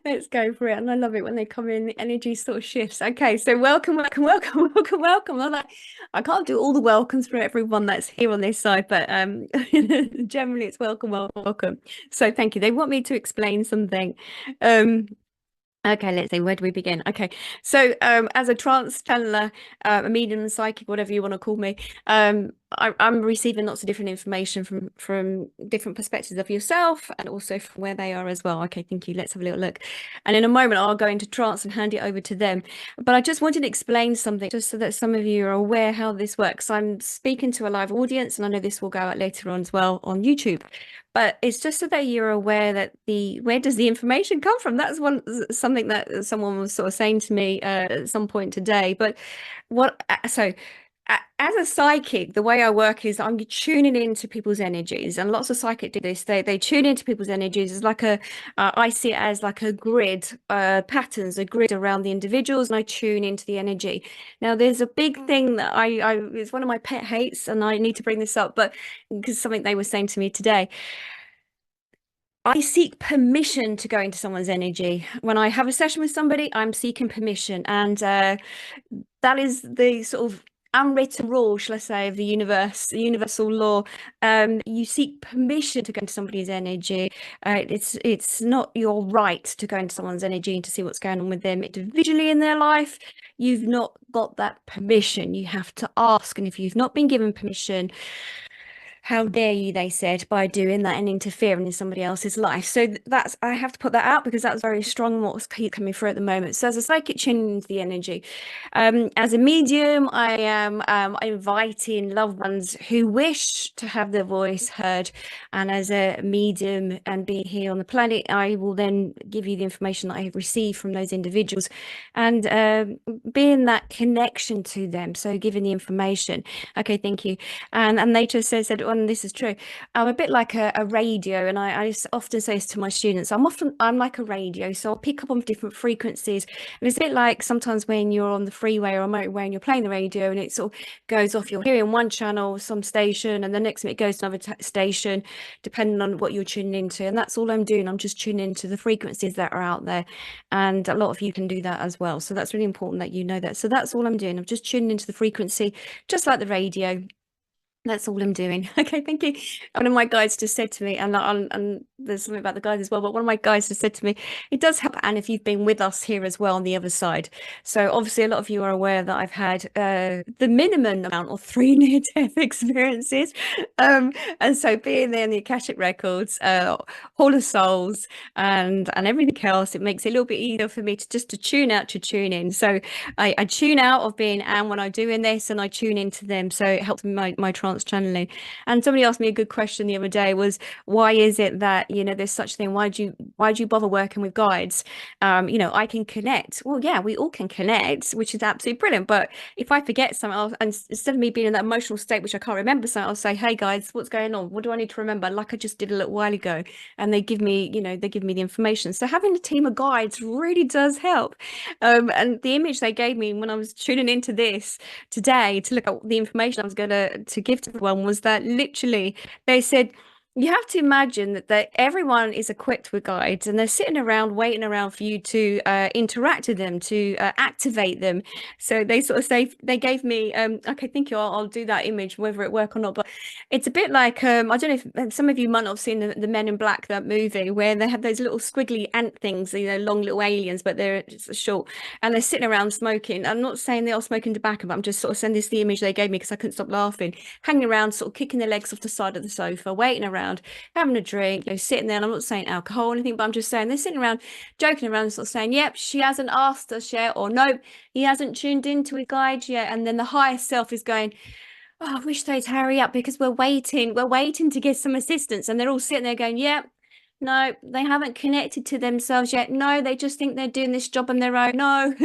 Let's go for it. And I love it when they come in, the energy sort of shifts. Okay, so welcome, welcome, welcome, welcome, welcome. I can't do all the welcomes for everyone that's here on this side, but generally it's welcome, welcome, welcome. So thank you. They want me to explain something. Um, Okay, let's see, where do we begin? Okay, so as a trance channeler, a medium, psychic, whatever you want to call me, I'm receiving lots of different information from different perspectives of yourself and also from where they are as well. Okay, thank you. Let's have a little look. And in a moment, I'll go into trance and hand it over to them. But I just wanted to explain something just so that some of you are aware how this works. I'm speaking to a live audience, and I know this will go out later on as well on YouTube. But it's just so that you're aware that where does the information come from? That's something that someone was sort of saying to me at some point today. But as a psychic, the way I work is I'm tuning into people's energies, and lots of psychic do this. They tune into people's energies. It's like I see it as like a grid, patterns, a grid around the individuals, and I tune into the energy. Now, there's a big thing that it's one of my pet hates, and I need to bring this up, but because something they were saying to me today. I seek permission to go into someone's energy. When I have a session with somebody, I'm seeking permission. And that is the sort of unwritten rule, shall I say, of the universe, the universal law. You seek permission to go into somebody's energy. It's not your right to go into someone's energy and to see what's going on with them individually in their life. You've not got that permission. You have to ask. And if you've not been given permission, how dare you, they said, by doing that and interfering in somebody else's life. So that's, I have to put that out because that's very strong what's coming through at the moment. So as a psychic, tuning into the energy. As a medium, I am inviting loved ones who wish to have their voice heard. And as a medium and being here on the planet, I will then give you the information that I have received from those individuals and being that connection to them. So giving the information. Okay, thank you. And they just said, and this is true, I'm a bit like a radio, and I often say this to my students. I'm like a radio, so I'll pick up on different frequencies, and it's a bit like sometimes when you're on the freeway or a motorway and you're playing the radio, and it sort of goes off. You're hearing one channel, some station, and the next minute it goes to another station, depending on what you're tuning into. And that's all I'm doing. I'm just tuning into the frequencies that are out there, and a lot of you can do that as well. So that's really important that you know that. So that's all I'm doing. I'm just tuning into the frequency, just like the radio. That's all I'm doing. Okay, thank you. One of my guides just said to me, and there's something about the guides as well, but one of my guides just said to me, it does help, Anne, if you've been with us here as well on the other side. So obviously a lot of you are aware that I've had the minimum amount of 3 near-death experiences. And so being there in the Akashic records, Hall of Souls and everything else, it makes it a little bit easier for me to tune out to tune in. So I tune out of being Anne when I'm doing this, and I tune into them. So it helps me my trance channeling. And somebody asked me a good question the other day, was why is it that there's such a thing, why do you bother working with guides? I can connect. Well, yeah, we all can connect, which is absolutely brilliant. But if I forget something else, and instead of me being in that emotional state which I can't remember something, I'll say, hey guys, what's going on? What do I need to remember, like I just did a little while ago? And they give me the information. So having a team of guides really does help. And the image they gave me when I was tuning into this today to look at the information I was going to give to everyone was that literally they said, you have to imagine that everyone is equipped with guides, and they're sitting around waiting around for you to interact with them, to activate them. So they sort of say, they gave me okay, thank you, I'll do that image whether it work or not, but it's a bit like I don't know if some of you might not have seen the Men in Black, that movie, where they have those little squiggly ant things, long little aliens, but they're just short, and they're sitting around smoking. I'm not saying they're all smoking tobacco, but I'm just sort of sending this the image they gave me because I couldn't stop laughing, hanging around, sort of kicking their legs off the side of the sofa, waiting around, having a drink, sitting there. And I'm not saying alcohol or anything, but I'm just saying they're sitting around, joking around, sort of saying, yep, she hasn't asked us yet, or nope, he hasn't tuned into a guide yet. And then the higher self is going, oh, I wish they'd hurry up because we're waiting to get some assistance. And they're all sitting there going, yep, no, they haven't connected to themselves yet. No, they just think they're doing this job on their own. No.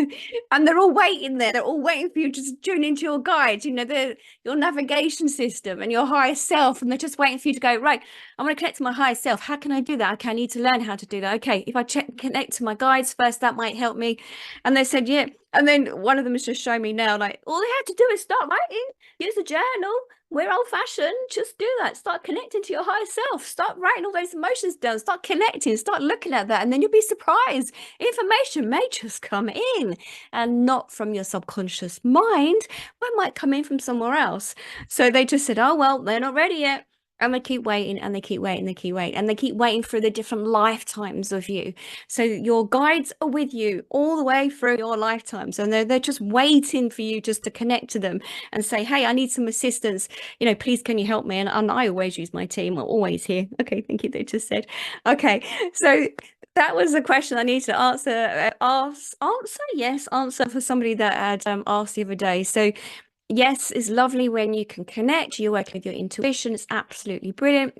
And they're all waiting there. They're all waiting for you to tune into your guide, your navigation system and your higher self. And they're just waiting for you to go, right, I want to connect to my higher self. How can I do that? Okay, I need to learn how to do that. Okay, if I connect to my guides first, that might help me. And they said, yeah, And then one of them is just showing me now, like, all they had to do is start writing, use a journal. We're old fashioned. Just do that. Start connecting to your higher self. Start writing all those emotions down. Start connecting. Start looking at that. And then you'll be surprised. Information may just come in and not from your subconscious mind, but might come in from somewhere else. So they just said, oh, well, they're not ready yet. And they keep waiting and they keep waiting, they keep waiting, and they keep waiting for the different lifetimes of you. So your guides are with you all the way through your lifetimes, and they're just waiting for you just to connect to them and say, hey, I need some assistance. Please, can you help me? And I always use my team. We're always here. Okay, thank you. They just said, okay. So that was a question I need to answer. Answer for somebody that had asked the other day. So yes, it's lovely when you can connect. You're working with your intuition. It's absolutely brilliant.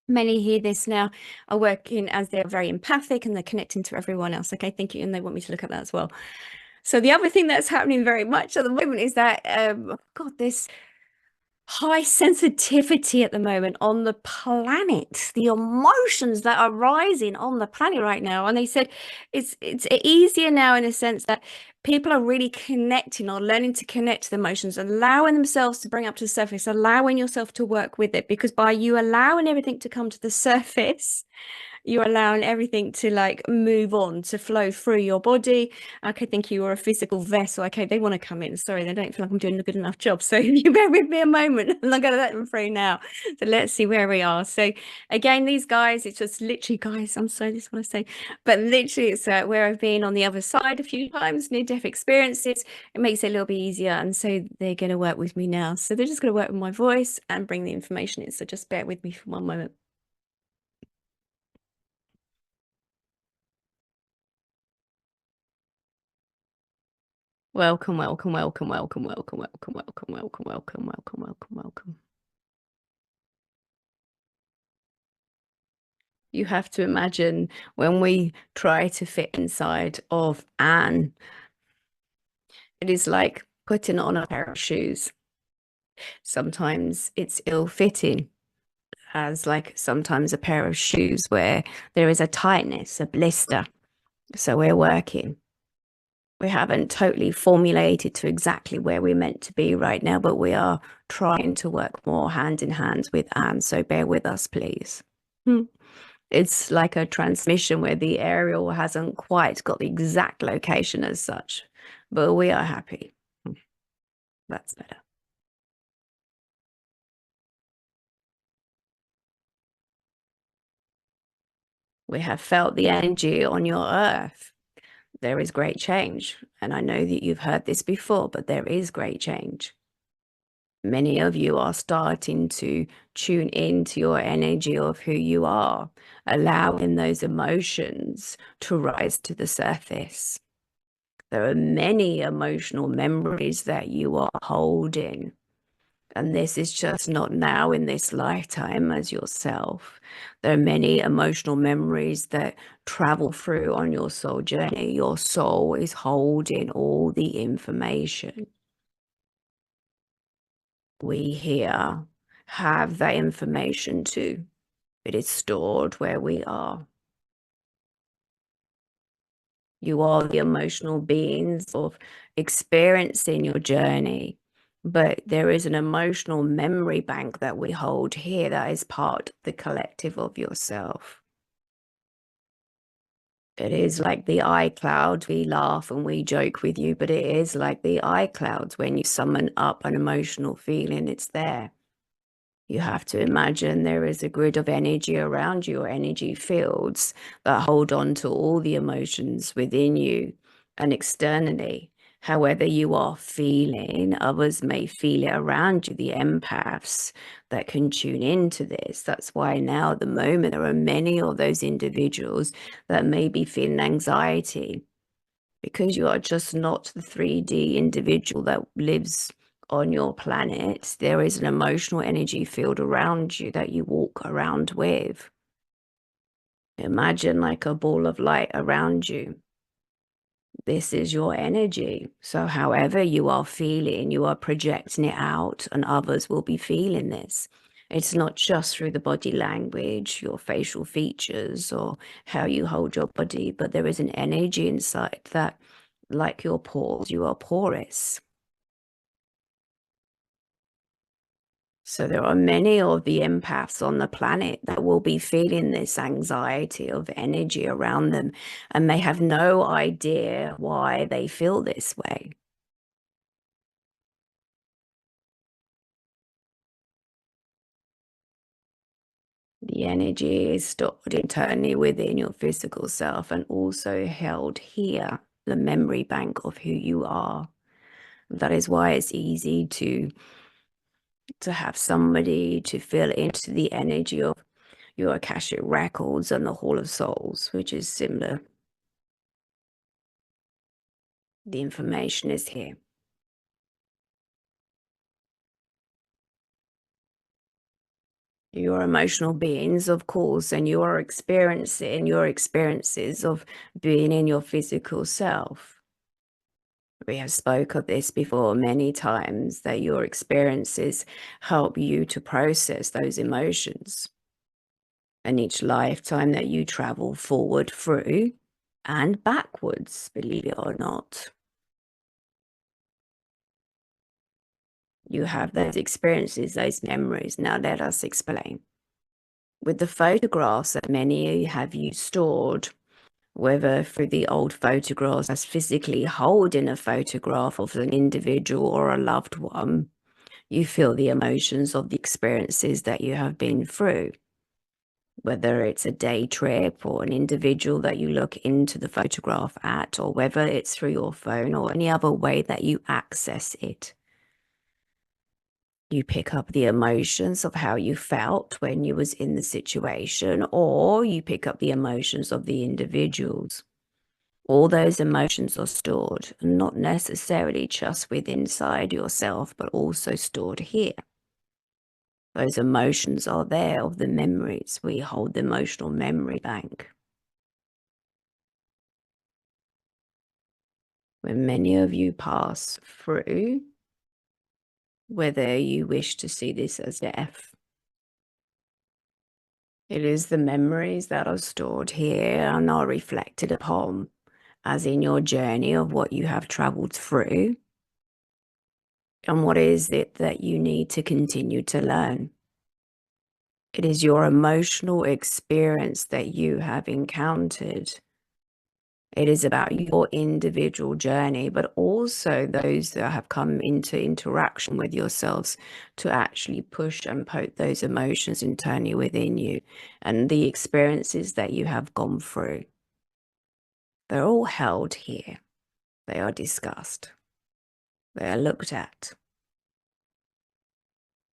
Many hear this now are working as they're very empathic and they're connecting to everyone else. Okay, thank you. And they want me to look at that as well. So the other thing that's happening very much at the moment is that, this high sensitivity at the moment on the planet, the emotions that are rising on the planet right now. And they said it's easier now in a sense that people are really connecting or learning to connect to the emotions, allowing themselves to bring up to the surface, allowing yourself to work with it, because by you allowing everything to come to the surface, you're allowing everything to like move on, to flow through your body. Okay, thank you. You're a physical vessel. Okay, they want to come in. Sorry, they don't feel like I'm doing a good enough job. So if you bear with me a moment, and I'm going to let them through now. So let's see where we are. So again, these guys, it's just literally, guys, I'm sorry, this is what I say, but literally it's where I've been on the other side a few times, near-death experiences. It makes it a little bit easier. And so they're going to work with me now. So they're just going to work with my voice and bring the information in. So just bear with me for one moment. Welcome, welcome, welcome, welcome, welcome, welcome, welcome, welcome, welcome, welcome, welcome, welcome. You have to imagine when we try to fit inside of Anne, it is like putting on a pair of shoes. Sometimes it's ill-fitting, as like sometimes a pair of shoes where there is a tightness, a blister. So we're working. We haven't totally formulated to exactly where we're meant to be right now, but we are trying to work more hand in hand with Anne. So bear with us, please. It's like a transmission where the aerial hasn't quite got the exact location as such, but we are happy. That's better. We have felt the energy on your earth. There is great change. And I know that you've heard this before, but there is great change. Many of you are starting to tune into your energy of who you are, allowing those emotions to rise to the surface. There are many emotional memories that you are holding. And this is just not now in this lifetime as yourself. There are many emotional memories that travel through on your soul journey. Your soul is holding all the information. We here have that information too. It is stored where we are. You are the emotional beings of experiencing your journey, but there is an emotional memory bank that we hold here that is part of the collective of yourself. It is like the iCloud. We laugh and we joke with you, but it is like the iClouds. When you summon up an emotional feeling, it's there. You have to imagine there is a grid of energy around you, or energy fields that hold on to all the emotions within you and externally. However you are feeling, others may feel it around you, the empaths that can tune into this. That's why now at the moment there are many of those individuals that may be feeling anxiety, because you are just not the 3D individual that lives on your planet. There is an emotional energy field around you that you walk around with. Imagine like a ball of light around you. This is your energy. So however you are feeling, you are projecting it out, and others will be feeling this. It's not just through the body language, your facial features, or how you hold your body, but there is an energy inside that like your pores, you are porous. So there are many of the empaths on the planet that will be feeling this anxiety of energy around them, and they have no idea why they feel this way. The energy is stored internally within your physical self and also held here, the memory bank of who you are. That is why it's easy to have somebody to feel into the energy of your Akashic records and the Hall of Souls, which is similar. The information is here. You are emotional beings, of course, and you are experiencing your experiences of being in your physical self. We have spoke of this before many times, that your experiences help you to process those emotions. And each lifetime that you travel forward through and backwards, believe it or not, you have those experiences, those memories. Now let us explain. With the photographs that many have you stored, whether through the old photographs as physically holding a photograph of an individual or a loved one, you feel the emotions of the experiences that you have been through. Whether it's a day trip or an individual that you look into the photograph at, or whether it's through your phone or any other way that you access it. You pick up the emotions of how you felt when you was in the situation, or you pick up the emotions of the individuals. All those emotions are stored, not necessarily just within inside yourself, but also stored here. Those emotions are there of the memories. We hold the emotional memory bank. When many of you pass through, whether you wish to see this as death, it is the memories that are stored here and are reflected upon, as in your journey of what you have traveled through, and what is it that you need to continue to learn. It is your emotional experience that you have encountered. It is about your individual journey, but also those that have come into interaction with yourselves to actually push and poke those emotions internally within you, and the experiences that you have gone through. They're all held here. They are discussed. They are looked at.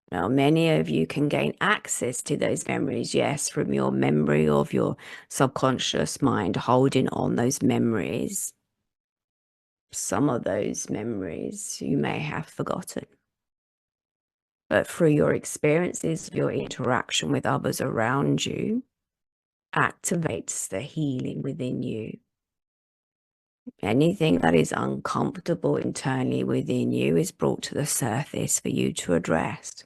Now, many of you can gain access to those memories, yes, from your memory of your subconscious mind, holding on those memories. Some of those memories you may have forgotten. But through your experiences, your interaction with others around you activates the healing within you. Anything that is uncomfortable internally within you is brought to the surface for you to address.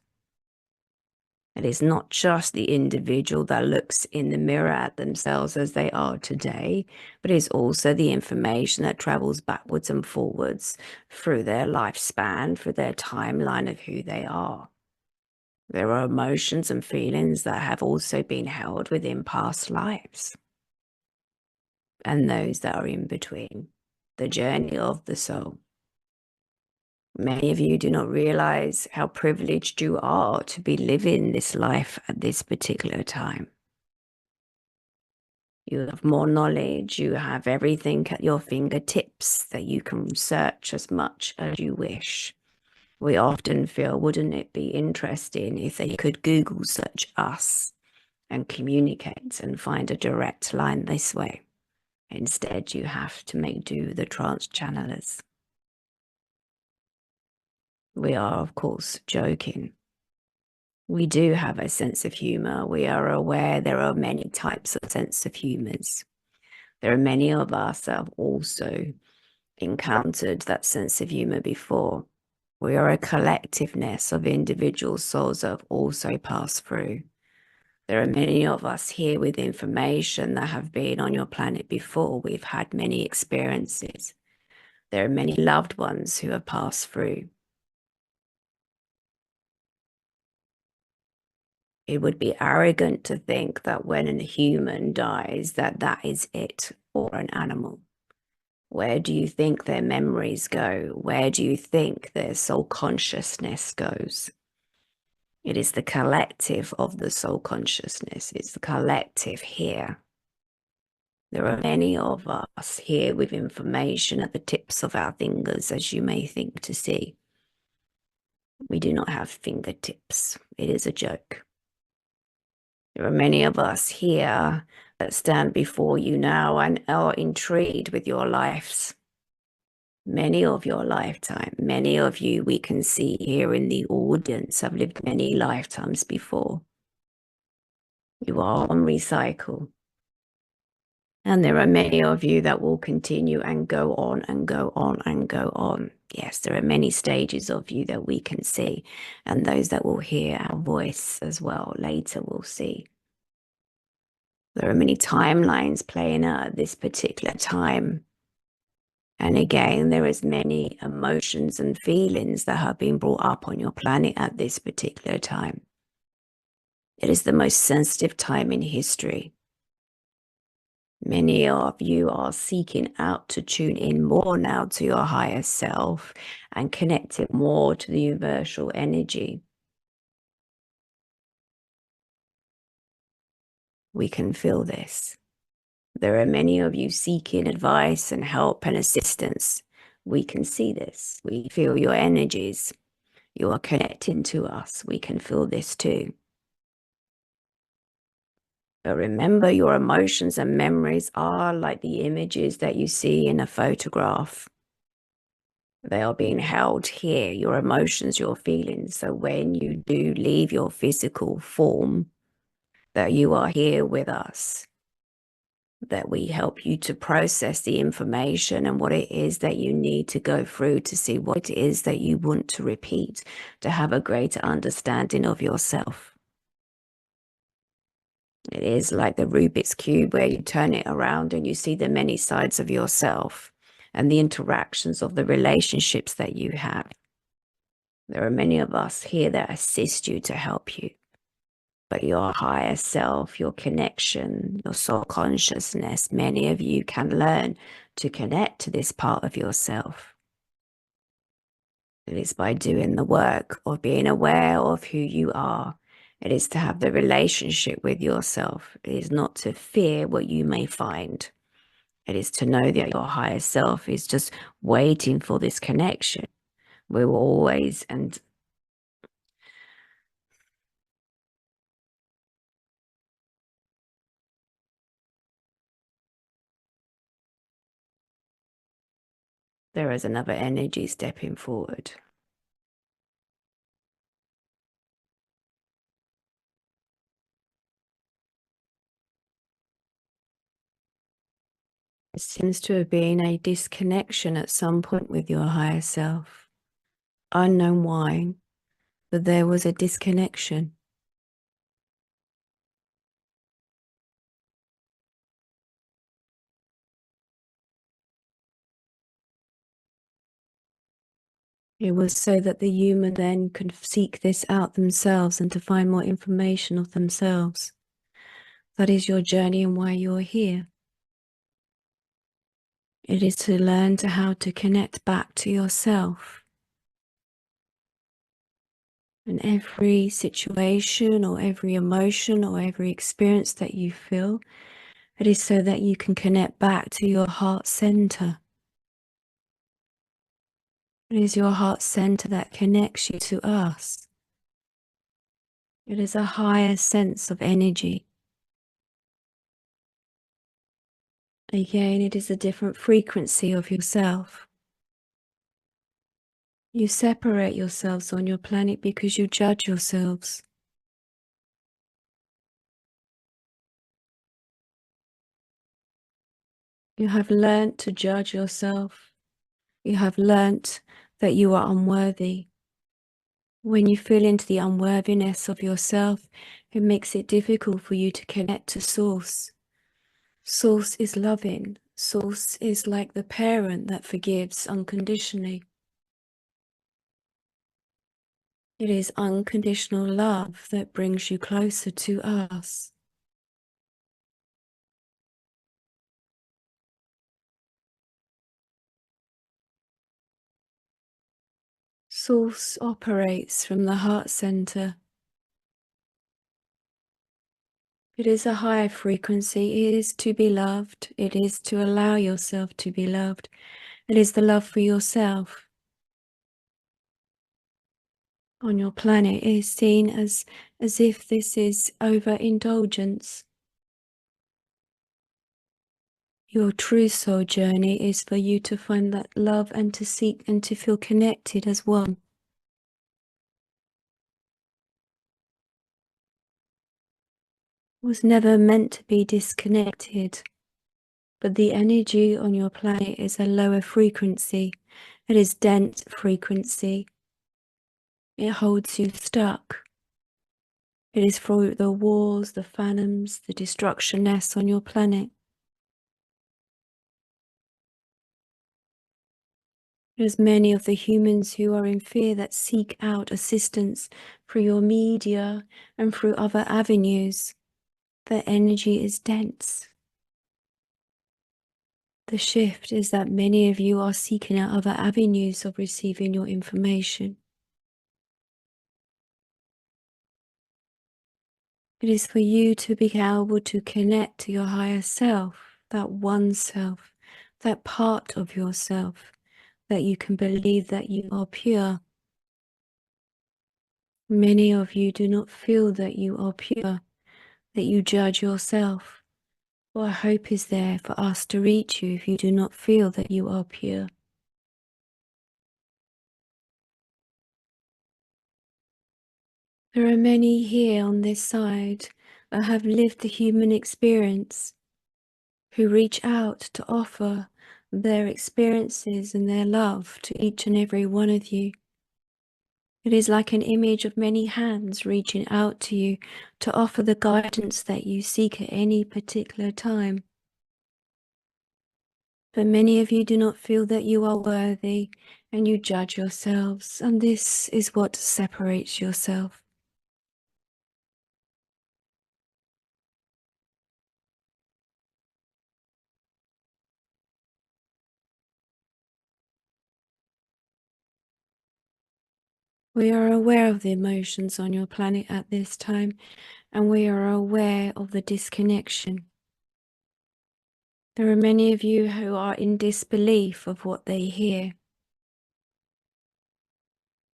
It is not just the individual that looks in the mirror at themselves as they are today, but it is also the information that travels backwards and forwards through their lifespan, through their timeline of who they are. There are emotions and feelings that have also been held within past lives, and those that are in between, the journey of the soul. Many of you do not realize how privileged you are to be living this life at this particular time. You have more knowledge, you have everything at your fingertips that you can research as much as you wish. We often feel, wouldn't it be interesting if they could Google search us and communicate and find a direct line this way? Instead, you have to make do with the trance channelers. We are, of course, joking. We do have a sense of humor. We are aware there are many types of sense of humors. There are many of us that have also encountered that sense of humor before. We are a collectiveness of individual souls that have also passed through. There are many of us here with information that have been on your planet before. We've had many experiences. There are many loved ones who have passed through. It would be arrogant to think that when a human dies, that is it, or an animal. Where do you think their memories go? Where do you think their soul consciousness goes? It is the collective of the soul consciousness. It's the collective here. There are many of us here with information at the tips of our fingers, as you may think to see. We do not have fingertips. It is a joke. There are many of us here that stand before you now and are intrigued with your lives. Many of your lifetime, many of you we can see here in the audience have lived many lifetimes before. You are on recycle. And there are many of you that will continue and go on and go on and go on. Yes, there are many stages of you that we can see, and those that will hear our voice as well later will see. There are many timelines playing out at this particular time. And again, there is many emotions and feelings that have been brought up on your planet at this particular time. It is the most sensitive time in history. Many of you are seeking out to tune in more now to your higher self and connect it more to the universal energy. We can feel this. There are many of you seeking advice and help and assistance. We can see this. We feel your energies. You are connecting to us. We can feel this too. But remember, your emotions and memories are like the images that you see in a photograph. They are being held here, your emotions, your feelings. So when you do leave your physical form, that you are here with us, that we help you to process the information and what it is that you need to go through to see what it is that you want to repeat, to have a greater understanding of yourself. It is like the Rubik's Cube where you turn it around and you see the many sides of yourself and the interactions of the relationships that you have. There are many of us here that assist you to help you. But your higher self, your connection, your soul consciousness, many of you can learn to connect to this part of yourself. It is by doing the work of being aware of who you are. It is to have the relationship with yourself. It is not to fear what you may find. It is to know that your higher self is just waiting for this connection. We will always, and there is another energy stepping forward. It seems to have been a disconnection at some point with your higher self. Unknown why, but there was a disconnection. It was so that the human then could seek this out themselves and to find more information of themselves. That is your journey and why you're here. It is to learn to how to connect back to yourself. And every situation or every emotion or every experience that you feel, it is so that you can connect back to your heart center. It is your heart center that connects you to us. It is a higher sense of energy. Again, it is a different frequency of yourself. You separate yourselves on your planet because you judge yourselves. You have learnt to judge yourself. You have learnt that you are unworthy. When you feel into the unworthiness of yourself, it makes it difficult for you to connect to Source. Source is loving. Source is like the parent that forgives unconditionally. It is unconditional love that brings you closer to us. Source operates from the heart center. It is a high frequency. It is to be loved. It is to allow yourself to be loved. It is the love for yourself. On your planet, it is seen as if this is overindulgence. Your true soul journey is for you to find that love and to seek and to feel connected as one. It was never meant to be disconnected, but the energy on your planet is a lower frequency. It is dense frequency. It holds you stuck. It is for the wars, the phantoms, the destruction nests on your planet. There's many of the humans who are in fear that seek out assistance through your media and through other avenues. The energy is dense. The shift is that many of you are seeking out other avenues of receiving your information. It is for you to be able to connect to your higher self, that one self, that part of yourself, that you can believe that you are pure. Many of you do not feel that you are pure, that you judge yourself. Well, hope is there for us to reach you if you do not feel that you are pure. There are many here on this side that have lived the human experience, who reach out to offer their experiences and their love to each and every one of you. It is like an image of many hands reaching out to you to offer the guidance that you seek at any particular time. But many of you do not feel that you are worthy and you judge yourselves, and this is what separates yourself. We are aware of the emotions on your planet at this time, and we are aware of the disconnection. There are many of you who are in disbelief of what they hear.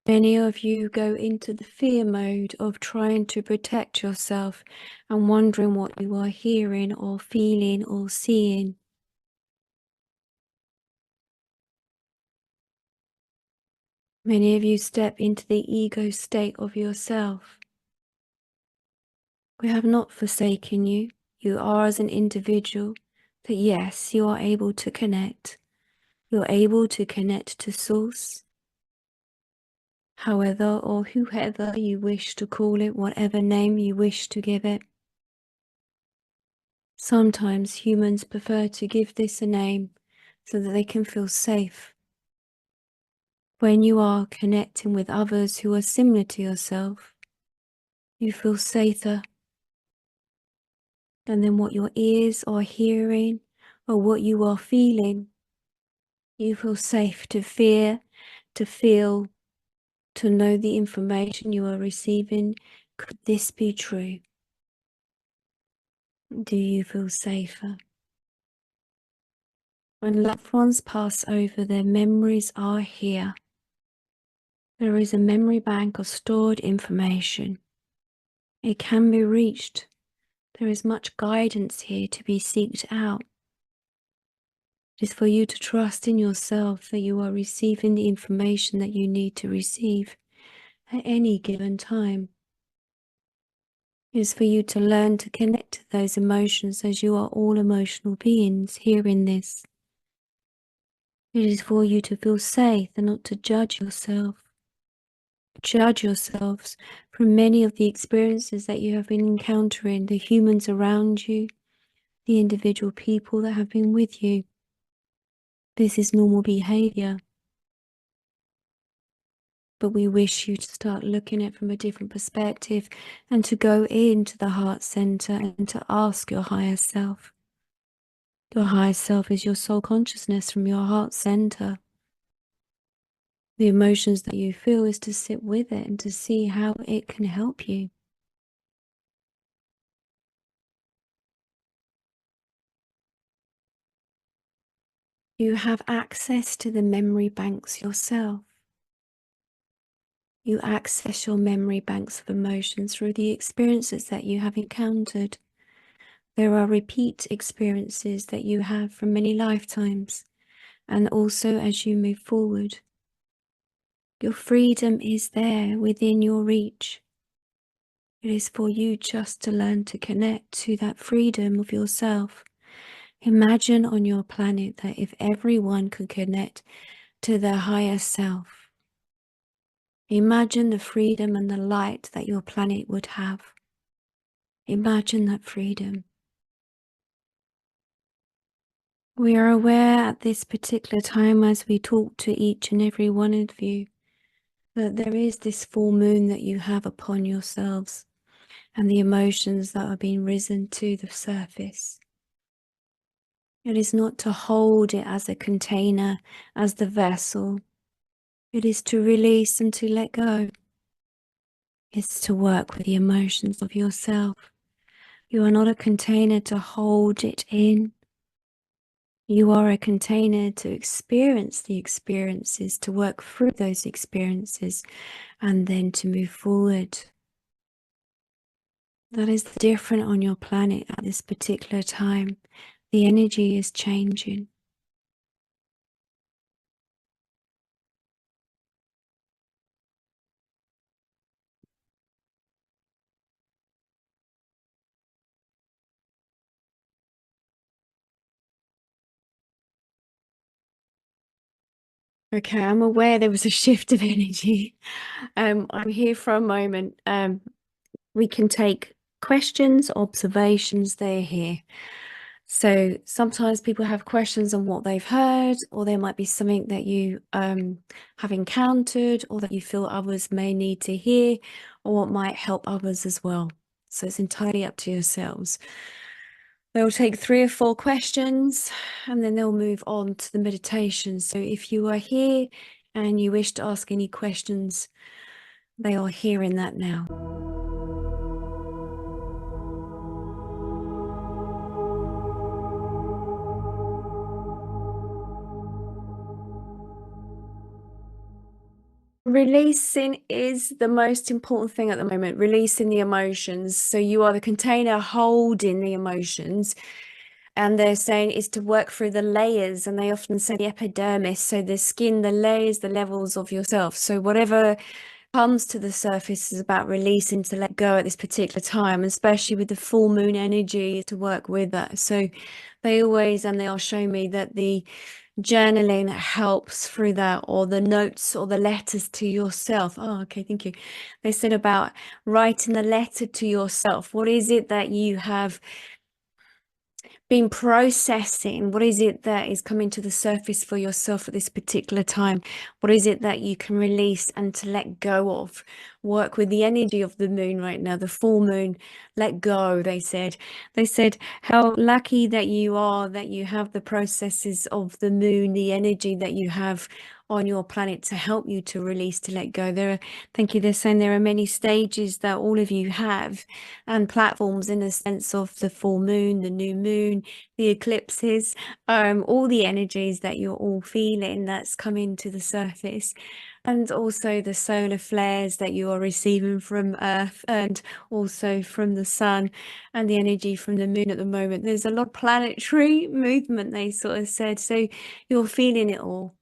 Many of you go into the fear mode of trying to protect yourself and wondering what you are hearing or feeling or seeing. Many of you step into the ego state of yourself. We have not forsaken you. You are as an individual that yes, you are able to connect. You're able to connect to source. However or whoever you wish to call it, whatever name you wish to give it. Sometimes humans prefer to give this a name so that they can feel safe. When you are connecting with others who are similar to yourself, you feel safer than what your ears are hearing or what you are feeling. You feel safe to fear, to feel, to know the information you are receiving. Could this be true? Do you feel safer? When loved ones pass over, their memories are here. There is a memory bank of stored information. It can be reached. There is much guidance here to be sought out. It is for you to trust in yourself that you are receiving the information that you need to receive at any given time. It is for you to learn to connect to those emotions, as you are all emotional beings here in this. It is for you to feel safe and not to judge yourself. Judge yourselves from many of the experiences that you have been encountering, the humans around you, the individual people that have been with you. This is normal behavior. But we wish you to start looking at it from a different perspective and to go into the heart center and to ask your higher self. Your higher self is your soul consciousness from your heart center. The emotions that you feel is to sit with it and to see how it can help you. You have access to the memory banks yourself. You access your memory banks of emotions through the experiences that you have encountered. There are repeat experiences that you have from many lifetimes, and also as you move forward. Your freedom is there within your reach. It is for you just to learn to connect to that freedom of yourself. Imagine on your planet that if everyone could connect to their higher self, imagine the freedom and the light that your planet would have. Imagine that freedom. We are aware at this particular time as we talk to each and every one of you that there is this full moon that you have upon yourselves and the emotions that are being risen to the surface. It is not to hold it as a container, as the vessel. It is to release and to let go. It's to work with the emotions of yourself. You are not a container to hold it in. You are a container to experience the experiences, to work through those experiences, and then to move forward. That is different on your planet at this particular time. The energy is changing. Okay, I'm aware there was a shift of energy. I'm here for a moment. We can take questions, observations, they're here. So sometimes people have questions on what they've heard, or there might be something that you have encountered, or that you feel others may need to hear, or what might help others as well. So it's entirely up to yourselves. They'll take 3 or 4 questions and then they'll move on to the meditation. So if you are here and you wish to ask any questions, they are hearing that now. Releasing is the most important thing at the moment, releasing the emotions. So you are the container holding the emotions. And they're saying is to work through the layers, and they often say the epidermis, so the skin, the layers, the levels of yourself. So whatever comes to the surface is about releasing, to let go at this particular time, especially with the full moon energy, to work with that. So they always, and they are showing me that the journaling helps through that, or the notes or the letters to yourself. Oh, okay, thank you. They said about writing a letter to yourself. What is it that you have been processing? What is it that is coming to the surface for yourself at this particular time? What is it that you can release and to let go of? Work with the energy of the moon right now, the full moon. Let go, they said. They said how lucky that you are that you have the processes of the moon, the energy that you have on your planet to help you to release, to let go. Thank you. They're saying there are many stages that all of you have, and platforms in the sense of the full moon, the new moon, the eclipses, all the energies that you're all feeling that's coming to the surface, and also the solar flares that you are receiving from Earth and also from the sun, and the energy from the moon at the moment. There's a lot of planetary movement, they sort of said, so you're feeling it all.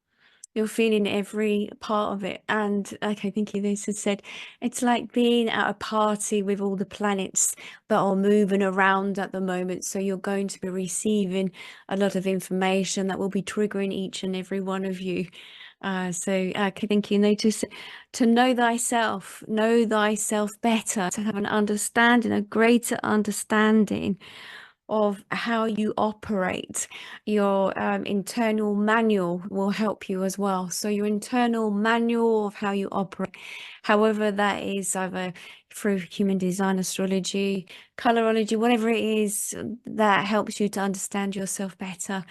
You're feeling every part of it. And okay, thank you. This has said it's like being at a party with all the planets that are moving around at the moment. So you're going to be receiving a lot of information that will be triggering each and every one of you. Okay, thank you. Notice to know thyself better, to have an understanding, a greater understanding of how you operate. Your internal manual will help you as well. So your internal manual of how you operate, however that is, either through human design, astrology, colorology, whatever it is that helps you to understand yourself better,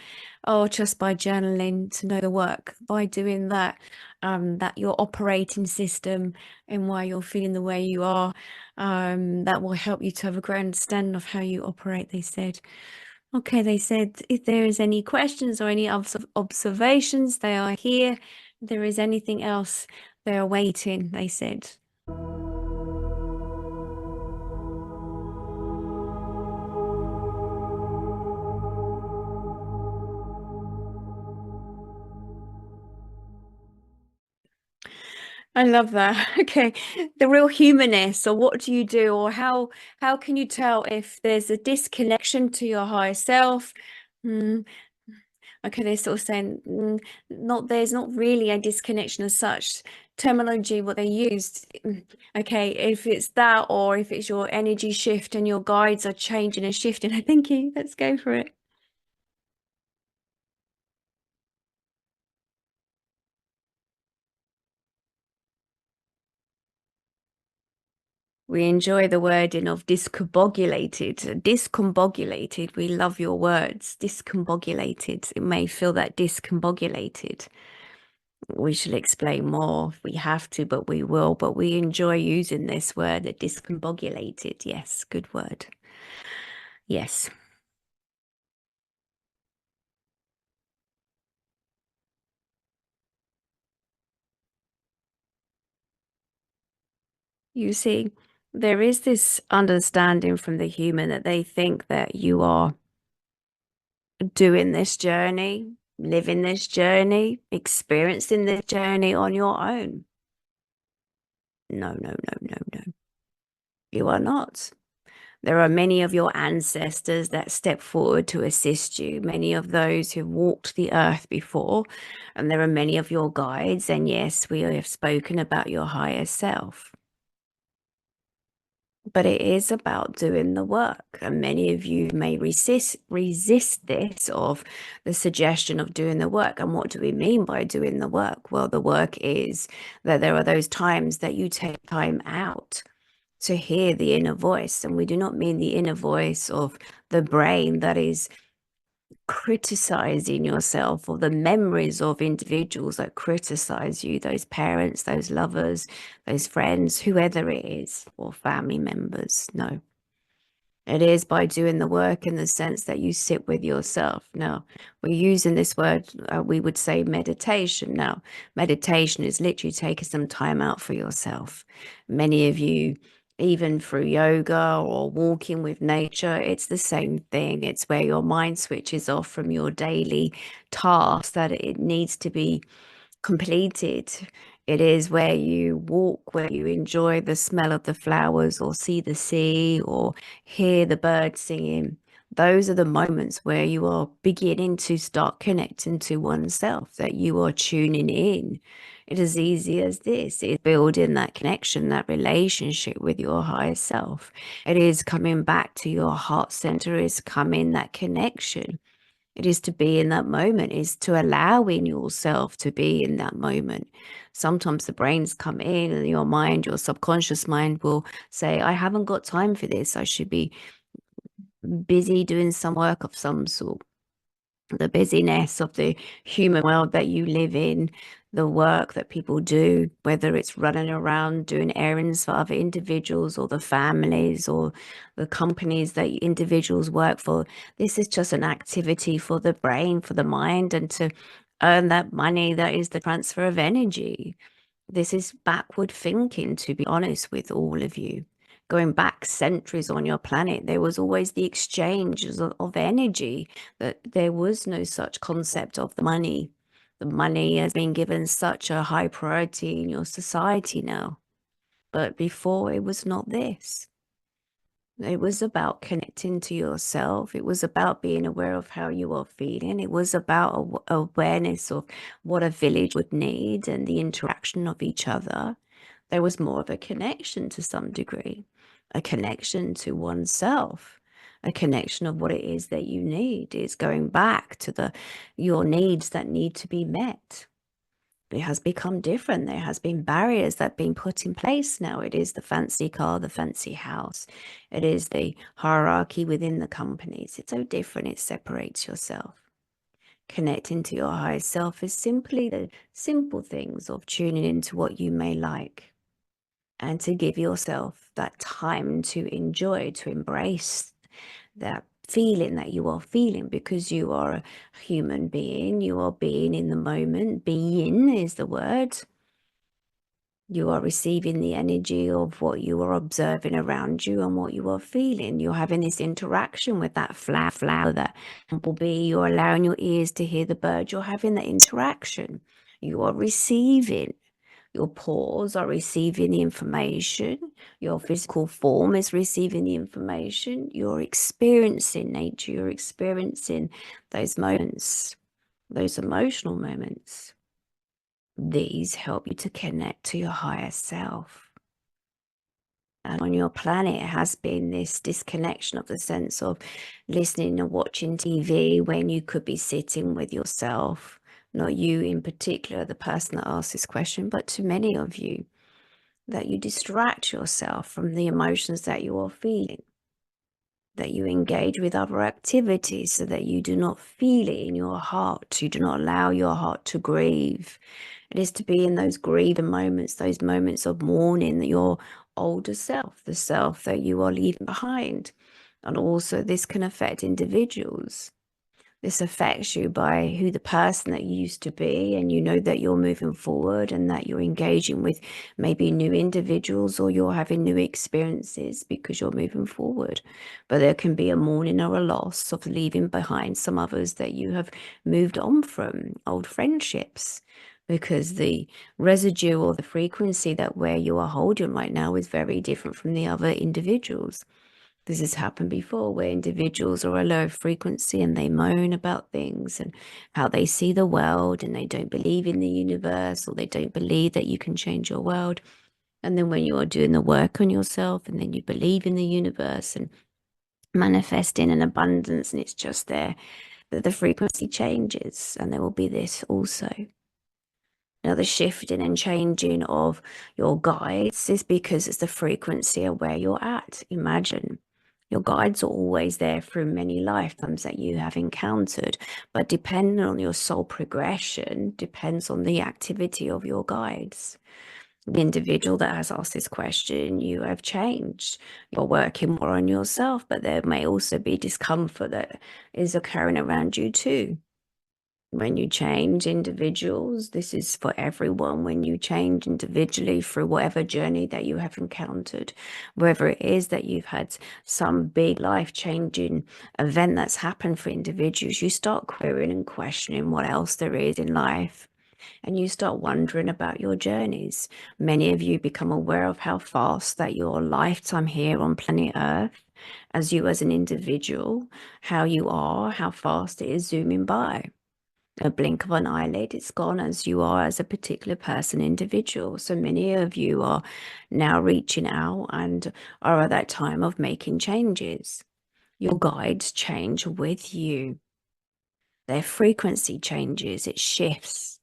or just by journaling to know the work. By doing that, that your operating system and why you're feeling the way you are, that will help you to have a great understanding of how you operate, they said. Okay, they said if there is any questions or any observations, they are here. If there is anything else, they are waiting, they said. I love that. Okay. The real humanness, or what do you do, or how can you tell if there's a disconnection to your higher self? Okay, they're sort of saying there's not really a disconnection as such. Terminology, what they used. Okay, if it's that, or if it's your energy shift and your guides are changing and shifting. Thank you. Let's go for it. We enjoy the wording of discombobulated. Discombobulated. We love your words. Discombobulated. It may feel that discombobulated. We shall explain more if we have to, but we will. But we enjoy using this word, discombobulated. Yes, good word. Yes. You see, there is this understanding from the human that they think that you are doing this journey, living this journey, experiencing this journey on your own. No, no, no, no, no. You are not. There are many of your ancestors that step forward to assist you, many of those who've walked the earth before, and there are many of your guides. And yes, we have spoken about your higher self. But it is about doing the work. And many of you may resist this, of the suggestion of doing the work. And what do we mean by doing the work? Well, the work is that there are those times that you take time out to hear the inner voice. And we do not mean the inner voice of the brain that is criticizing yourself, or the memories of individuals that criticize you, those parents, those lovers, those friends, whoever it is, or family members. No, it is by doing the work in the sense that you sit with yourself. Now, we're using this word, we would say meditation. Now, meditation is literally taking some time out for yourself. Many of you, even through yoga or walking with nature, it's the same thing. It's where your mind switches off from your daily tasks that it needs to be completed. It is where you walk, where you enjoy the smell of the flowers, or see the sea, or hear the birds singing. Those are the moments where you are beginning to start connecting to oneself, that you are tuning in. It is easy as this. It's building that connection, that relationship with your higher self. It is coming back to your heart center, is coming that connection. It is to be in that moment, is to allowing yourself to be in that moment. Sometimes the brains come in and your mind, your subconscious mind will say, I haven't got time for this. I should be busy doing some work of some sort. The busyness of the human world that you live in, the work that people do, whether it's running around doing errands for other individuals, or the families, or the companies that individuals work for. This is just an activity for the brain, for the mind, and to earn that money, that is the transfer of energy. This is backward thinking, to be honest with all of you. Going back centuries on your planet, there was always the exchanges of energy, that there was no such concept of the money. The money has been given such a high priority in your society now. But before, it was not this. It was about connecting to yourself. It was about being aware of how you are feeling. It was about awareness of what a village would need and the interaction of each other. There was more of a connection to some degree, a connection to oneself. a connection of what it is that you need. It's going back to your needs that need to be met. It has become different. There has been barriers that have been put in place now. It is the fancy car, the fancy house. It is the hierarchy within the companies. It's so different. It separates yourself. Connecting to your higher self is simply the simple things of tuning into what you may like, and to give yourself that time to enjoy, to embrace that feeling that you are feeling, because you are a human being. You are being in the moment. Being is the word. You are receiving the energy of what you are observing around you and what you are feeling. You're having this interaction with that flower, that bumblebee. You're allowing your ears to hear the bird. You're having that interaction. You are receiving. Your pores are receiving the information. Your physical form is receiving the information. You're experiencing nature. You're experiencing those moments, those emotional moments. These help you to connect to your higher self. And on your planet, it has been this disconnection of the sense of listening and watching TV when you could be sitting with yourself. Not you in particular, the person that asked this question, but to many of you, that you distract yourself from the emotions that you are feeling, that you engage with other activities so that you do not feel it in your heart. You do not allow your heart to grieve. It is to be in those grieving moments, those moments of mourning, that your older self, the self that you are leaving behind. And also this can affect individuals. This affects you by who the person that you used to be, and you know that you're moving forward and that you're engaging with maybe new individuals, or you're having new experiences because you're moving forward. But there can be a mourning or a loss of leaving behind some others that you have moved on from, old friendships, because the residue or the frequency that where you are holding right now is very different from the other individuals. This has happened before, where individuals are a low frequency and they moan about things and how they see the world, and they don't believe in the universe, or they don't believe that you can change your world. And then when you are doing the work on yourself, and then you believe in the universe and manifesting an abundance, and it's just there, that the frequency changes, and there will be this also. Now, the shifting and changing of your guides is because it's the frequency of where you're at. Imagine your guides are always there through many lifetimes that you have encountered, but depending on your soul progression, depends on the activity of your guides. The individual that has asked this question, you have changed. You're working more on yourself, but there may also be discomfort that is occurring around you too. When you change individuals, this is for everyone. When you change individually through whatever journey that you have encountered, whether it is that you've had some big life-changing event that's happened for individuals, you start querying and questioning what else there is in life. And you start wondering about your journeys. Many of you become aware of how fast that your lifetime here on planet Earth, as you as an individual, how you are, how fast it is zooming by. A blink of an eyelid, it's gone, as you are as a particular person, individual. So many of you are now reaching out and are at that time of making changes. Your guides change with you. Their frequency changes, it shifts.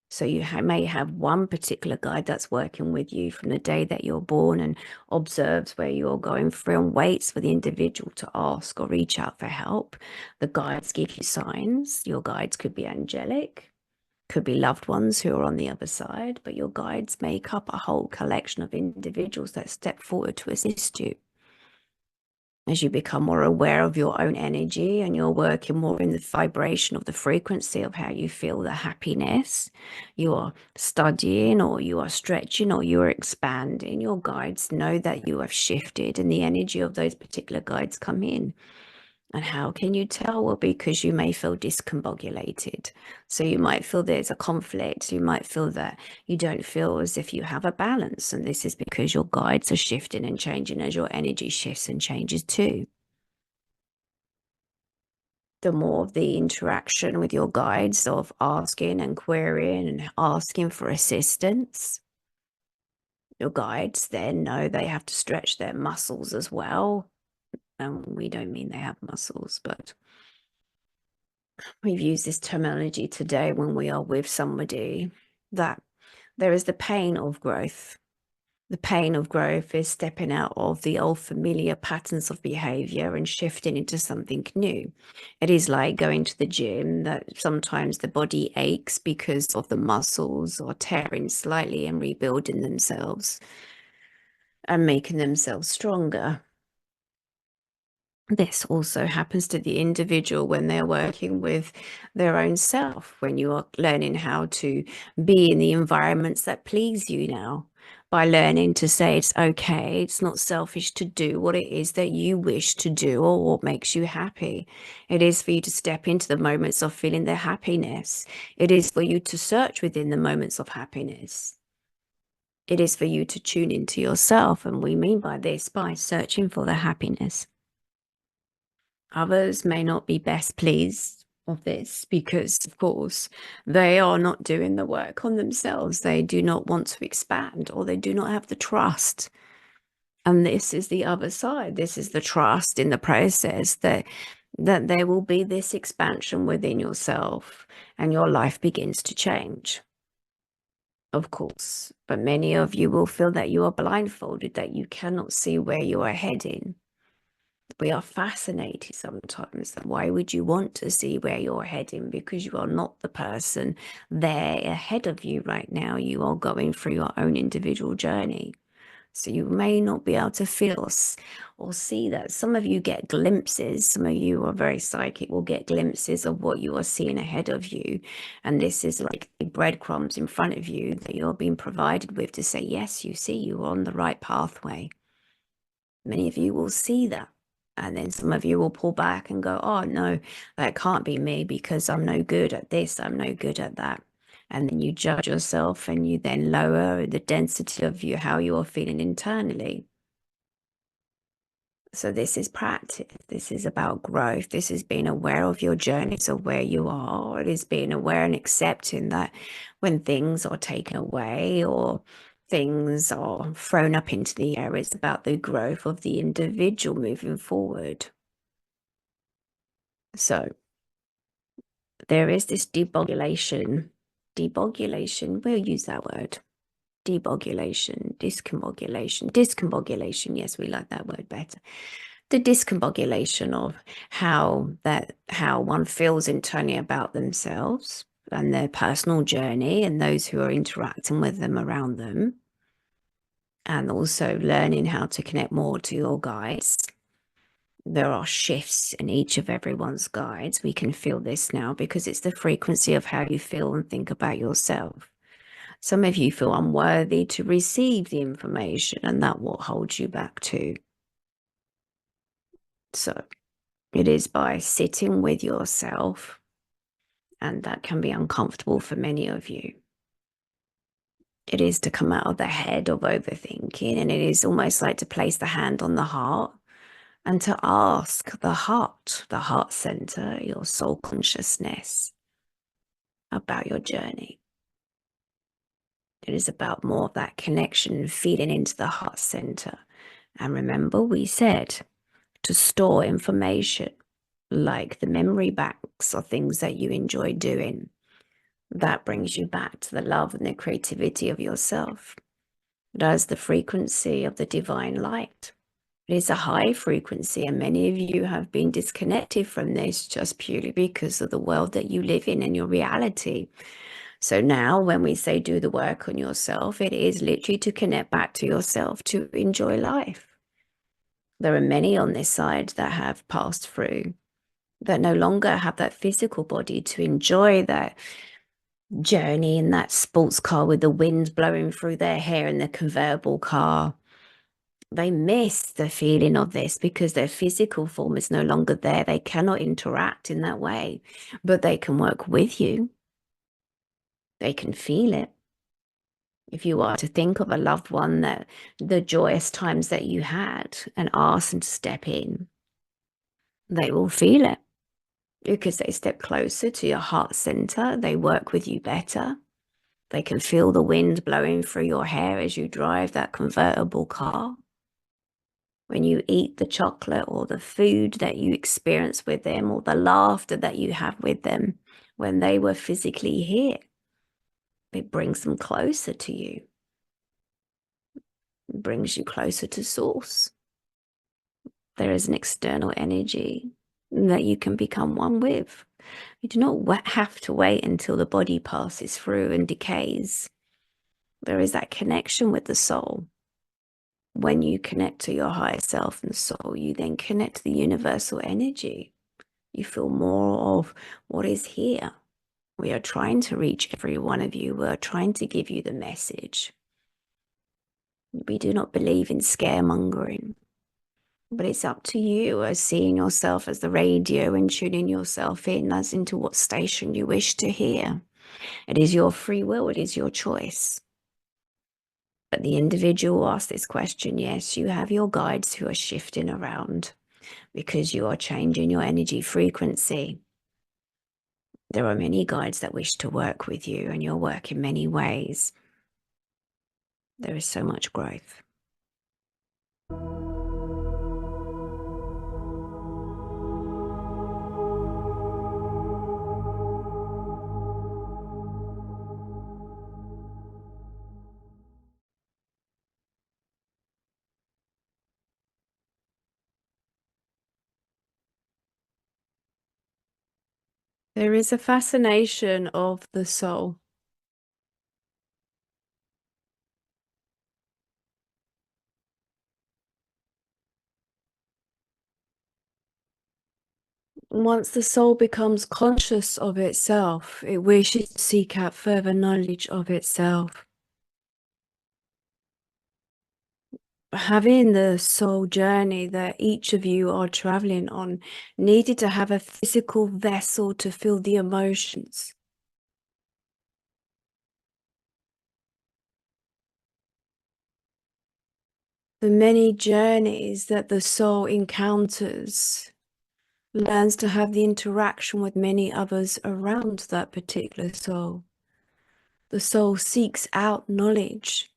So you may have one particular guide that's working with you from the day that you're born and observes where you're going through and waits for the individual to ask or reach out for help. The guides give you signs. Your guides could be angelic, could be loved ones who are on the other side, but your guides make up a whole collection of individuals that step forward to assist you. As you become more aware of your own energy and you're working more in the vibration of the frequency of how you feel the happiness, you are studying or you are stretching or you are expanding, your guides know that you have shifted and the energy of those particular guides come in. And how can you tell? Well, because you may feel discombobulated. So you might feel there's a conflict. You might feel that you don't feel as if you have a balance. And this is because your guides are shifting and changing as your energy shifts and changes too. The more of the interaction with your guides of asking and querying and asking for assistance, your guides then know they have to stretch their muscles as well. And we don't mean they have muscles, but we've used this terminology today when we are with somebody, that there is the pain of growth. The pain of growth is stepping out of the old familiar patterns of behavior and shifting into something new. It is like going to the gym, that sometimes the body aches because of the muscles are tearing slightly and rebuilding themselves and making themselves stronger. This also happens to the individual when they're working with their own self, when you are learning how to be in the environments that please you now, by learning to say it's okay, it's not selfish to do what it is that you wish to do or what makes you happy. It is for you to step into the moments of feeling the happiness. It is for you to search within the moments of happiness. It is for you to tune into yourself, and we mean by this by searching for the happiness. Others may not be best pleased of this because, of course, they are not doing the work on themselves. They do not want to expand, or they do not have the trust. And this is the other side. This is the trust in the process, that there will be this expansion within yourself and your life begins to change. Of course, but many of you will feel that you are blindfolded, that you cannot see where you are heading. We are fascinated sometimes. Why would you want to see where you're heading? Because you are not the person there ahead of you right now. You are going through your own individual journey. So you may not be able to feel or see that. Some of you get glimpses. Some of you are very psychic, will get glimpses of what you are seeing ahead of you. And this is like breadcrumbs in front of you that you're being provided with to say, yes, you see, you're on the right pathway. Many of you will see that. And then some of you will pull back and go, oh, no, that can't be me because I'm no good at this. I'm no good at that. And then you judge yourself and you then lower the density of how you are feeling internally. So this is practice. This is about growth. This is being aware of your journeys of where you are. It is being aware and accepting that when things are taken away or things are thrown up into the air, it's about the growth of the individual moving forward. So there is this debogulation, we'll use that word, discombobulation. Yes, we like that word better. The discombobulation of how one feels internally about themselves and their personal journey and those who are interacting with them around them. And also learning how to connect more to your guides. There are shifts in each of everyone's guides. We can feel this now because it's the frequency of how you feel and think about yourself. Some of you feel unworthy to receive the information, and that will hold you back too. So it is by sitting with yourself, and that can be uncomfortable for many of you. It is to come out of the head of overthinking, and it is almost like to place the hand on the heart and to ask the heart center, your soul consciousness, about your journey. It is about more of that connection, feeding into the heart center. And remember, we said to store information like the memory banks or things that you enjoy doing. That brings you back to the love and the creativity of yourself. It has the frequency of the divine light. It is a high frequency, and many of you have been disconnected from this just purely because of the world that you live in and your reality. So now when we say do the work on yourself, it is literally to connect back to yourself, to enjoy life. There are many on this side that have passed through, that no longer have that physical body to enjoy that journey in that sports car with the wind blowing through their hair in the convertible car. They miss the feeling of this because their physical form is no longer there. They cannot interact in that way, but they can work with you. They can feel it. If you are to think of a loved one, that the joyous times that you had, and ask them to step in, they will feel it because they step closer to your heart center. They work with you better. They can feel the wind blowing through your hair as you drive that convertible car. when you eat the chocolate or the food that you experience with them or the laughter that you have with them when they were physically here. It brings them closer to you. It brings you closer to source. There is an external energy that you can become one with. You do not have to wait until the body passes through and decays. There is that connection with the soul. When you connect to your higher self and soul, you then connect to the universal energy. You feel more of what is here. We are trying to reach every one of you. We're trying to give you the message. We do not believe in scaremongering, but it's up to you as seeing yourself as the radio and tuning yourself in as into what station you wish to hear. It is your free will. It is your choice. But the individual asks this question, yes, you have your guides who are shifting around because you are changing your energy frequency. There are many guides that wish to work with you, and you'll work in many ways. There is so much growth. There is a fascination of the soul. Once the soul becomes conscious of itself, it wishes to seek out further knowledge of itself. Having the soul journey that each of you are traveling on needed to have a physical vessel to feel the emotions. The many journeys that the soul encounters learns to have the interaction with many others around that particular soul. The soul seeks out knowledge.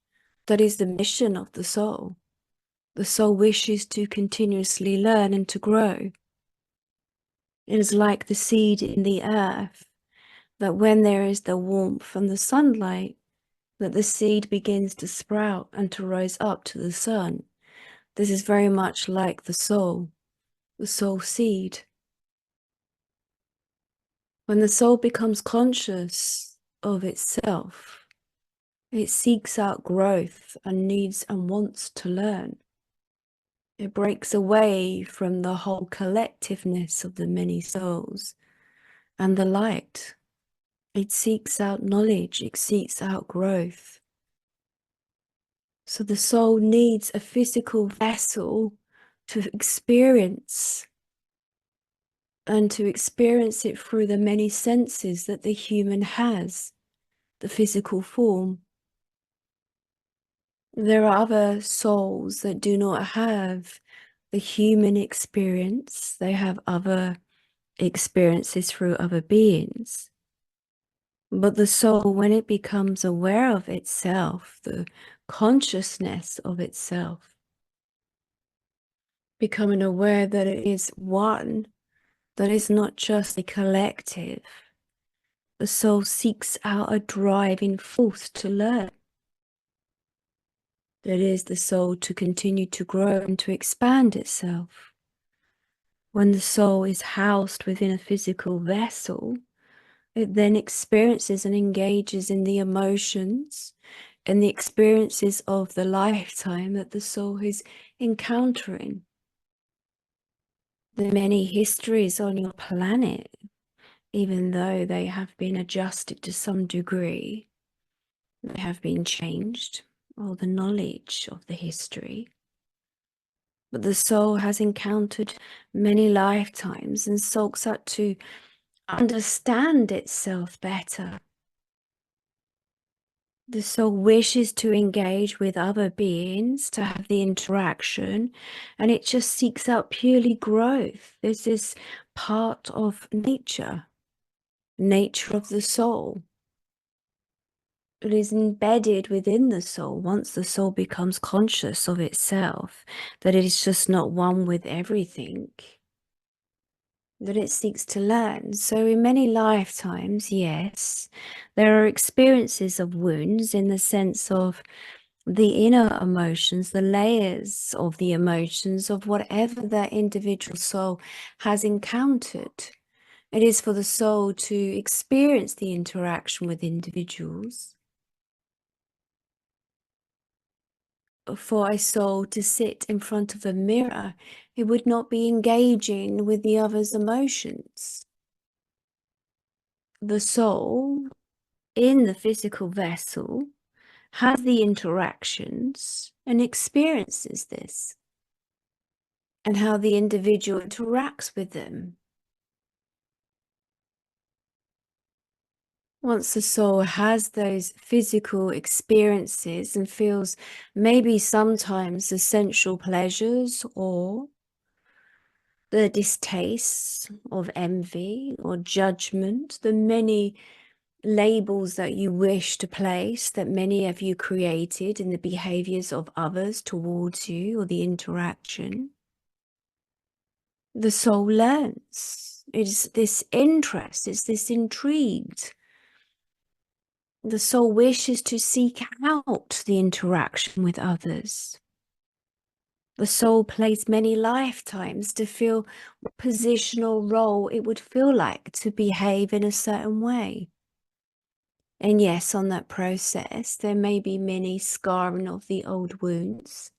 That is the mission of the soul. The soul wishes to continuously learn and to grow. It is like the seed in the earth, that when there is the warmth and the sunlight, that the seed begins to sprout and to rise up to the sun. This is very much like the soul seed. When the soul becomes conscious of itself, it seeks out growth and needs and wants to learn. It breaks away from the whole collectiveness of the many souls and the light. It seeks out knowledge, it seeks out growth. So the soul needs a physical vessel to experience, and to experience it through the many senses that the human has, the physical form. There are other souls that do not have the human experience. They have other experiences through other beings. But the soul, when it becomes aware of itself, the consciousness of itself, becoming aware that it is one, that is not just a collective, the soul seeks out a driving force to learn. That is the soul to continue to grow and to expand itself. When the soul is housed within a physical vessel, it then experiences and engages in the emotions and the experiences of the lifetime that the soul is encountering. The many histories on your planet, even though they have been adjusted to some degree, they have been changed, or the knowledge of the history. But the soul has encountered many lifetimes and sought out to understand itself better. The soul wishes to engage with other beings, to have the interaction, and it just seeks out purely growth. This is part of nature of the soul. It is embedded within the soul once the soul becomes conscious of itself, that it is just not one with everything, that it seeks to learn. So in many lifetimes, yes, there are experiences of wounds in the sense of the inner emotions, the layers of the emotions of whatever that individual soul has encountered. It is for the soul to experience the interaction with individuals, for a soul to sit in front of a mirror. It would not be engaging with the other's emotions. The soul in the physical vessel has the interactions and experiences this, and how the individual interacts with them. Once the soul has those physical experiences and feels maybe sometimes the sensual pleasures or the distaste of envy or judgment, the many labels that you wish to place, that many of you created in the behaviors of others towards you or the interaction, the soul learns. It's this interest, it's this intrigue. The soul wishes to seek out the interaction with others. The soul plays many lifetimes to feel what positional role it would feel like to behave in a certain way. And yes, on that process, there may be many scarring of the old wounds.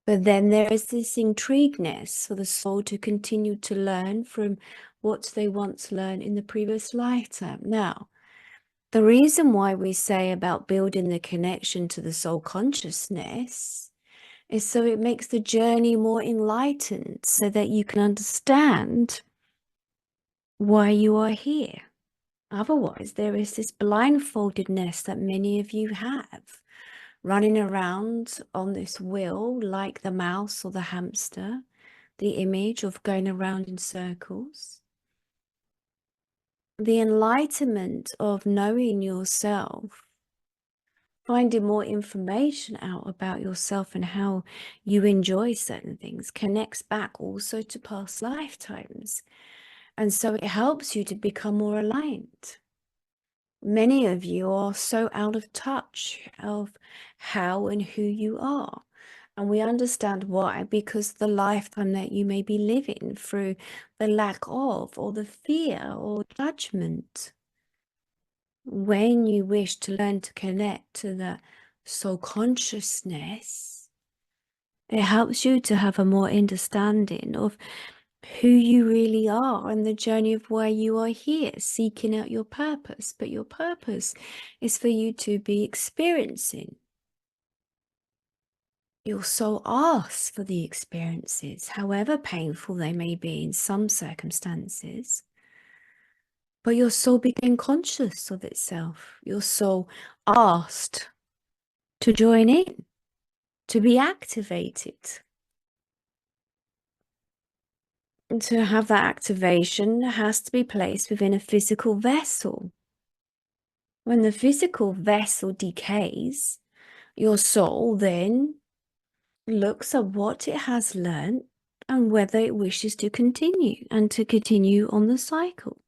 But then there is this intrigueness for the soul to continue to learn from what they once learned in the previous lifetime. Now, the reason why we say about building the connection to the soul consciousness is so it makes the journey more enlightened, so that you can understand why you are here. Otherwise, there is this blindfoldedness that many of you have, running around on this wheel like the mouse or the hamster, the image of going around in circles. The enlightenment of knowing yourself, finding more information out about yourself and how you enjoy certain things, connects back also to past lifetimes. And so it helps you to become more aligned. Many of you are so out of touch of how and who you are. And we understand why, because the lifetime that you may be living through the lack of, or the fear or judgment. When you wish to learn to connect to the soul consciousness, it helps you to have a more understanding of who you really are and the journey of why you are here, seeking out your purpose. But your purpose is for you to be experiencing. Your soul asks for the experiences, however painful they may be in some circumstances. But your soul became conscious of itself. Your soul asked to join in, to be activated. And to have that activation has to be placed within a physical vessel. When the physical vessel decays, your soul then looks at what it has learned and whether it wishes to continue and to continue on the cycle.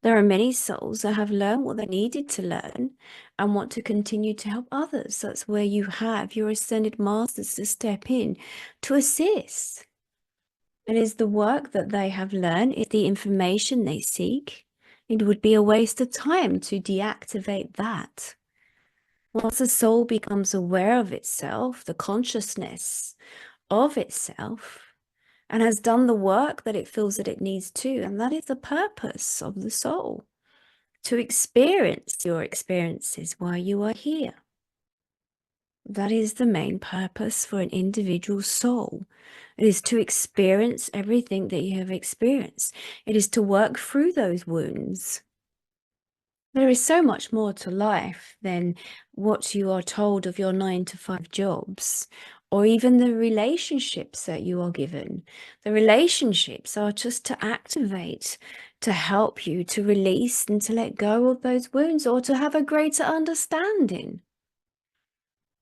There are many souls that have learned what they needed to learn and want to continue to help others. That's where you have your ascended masters to step in to assist. It is the work that they have learned, it's the information they seek. It would be a waste of time to deactivate that. Once the soul becomes aware of itself, the consciousness of itself, and has done the work that it feels that it needs to, and that is the purpose of the soul, to experience your experiences while you are here. That is the main purpose for an individual soul. It is to experience everything that you have experienced. It is to work through those wounds. There is so much more to life than what you are told of your 9-to-5 jobs, or even the relationships that you are given. The relationships are just to activate, to help you to release and to let go of those wounds, or to have a greater understanding.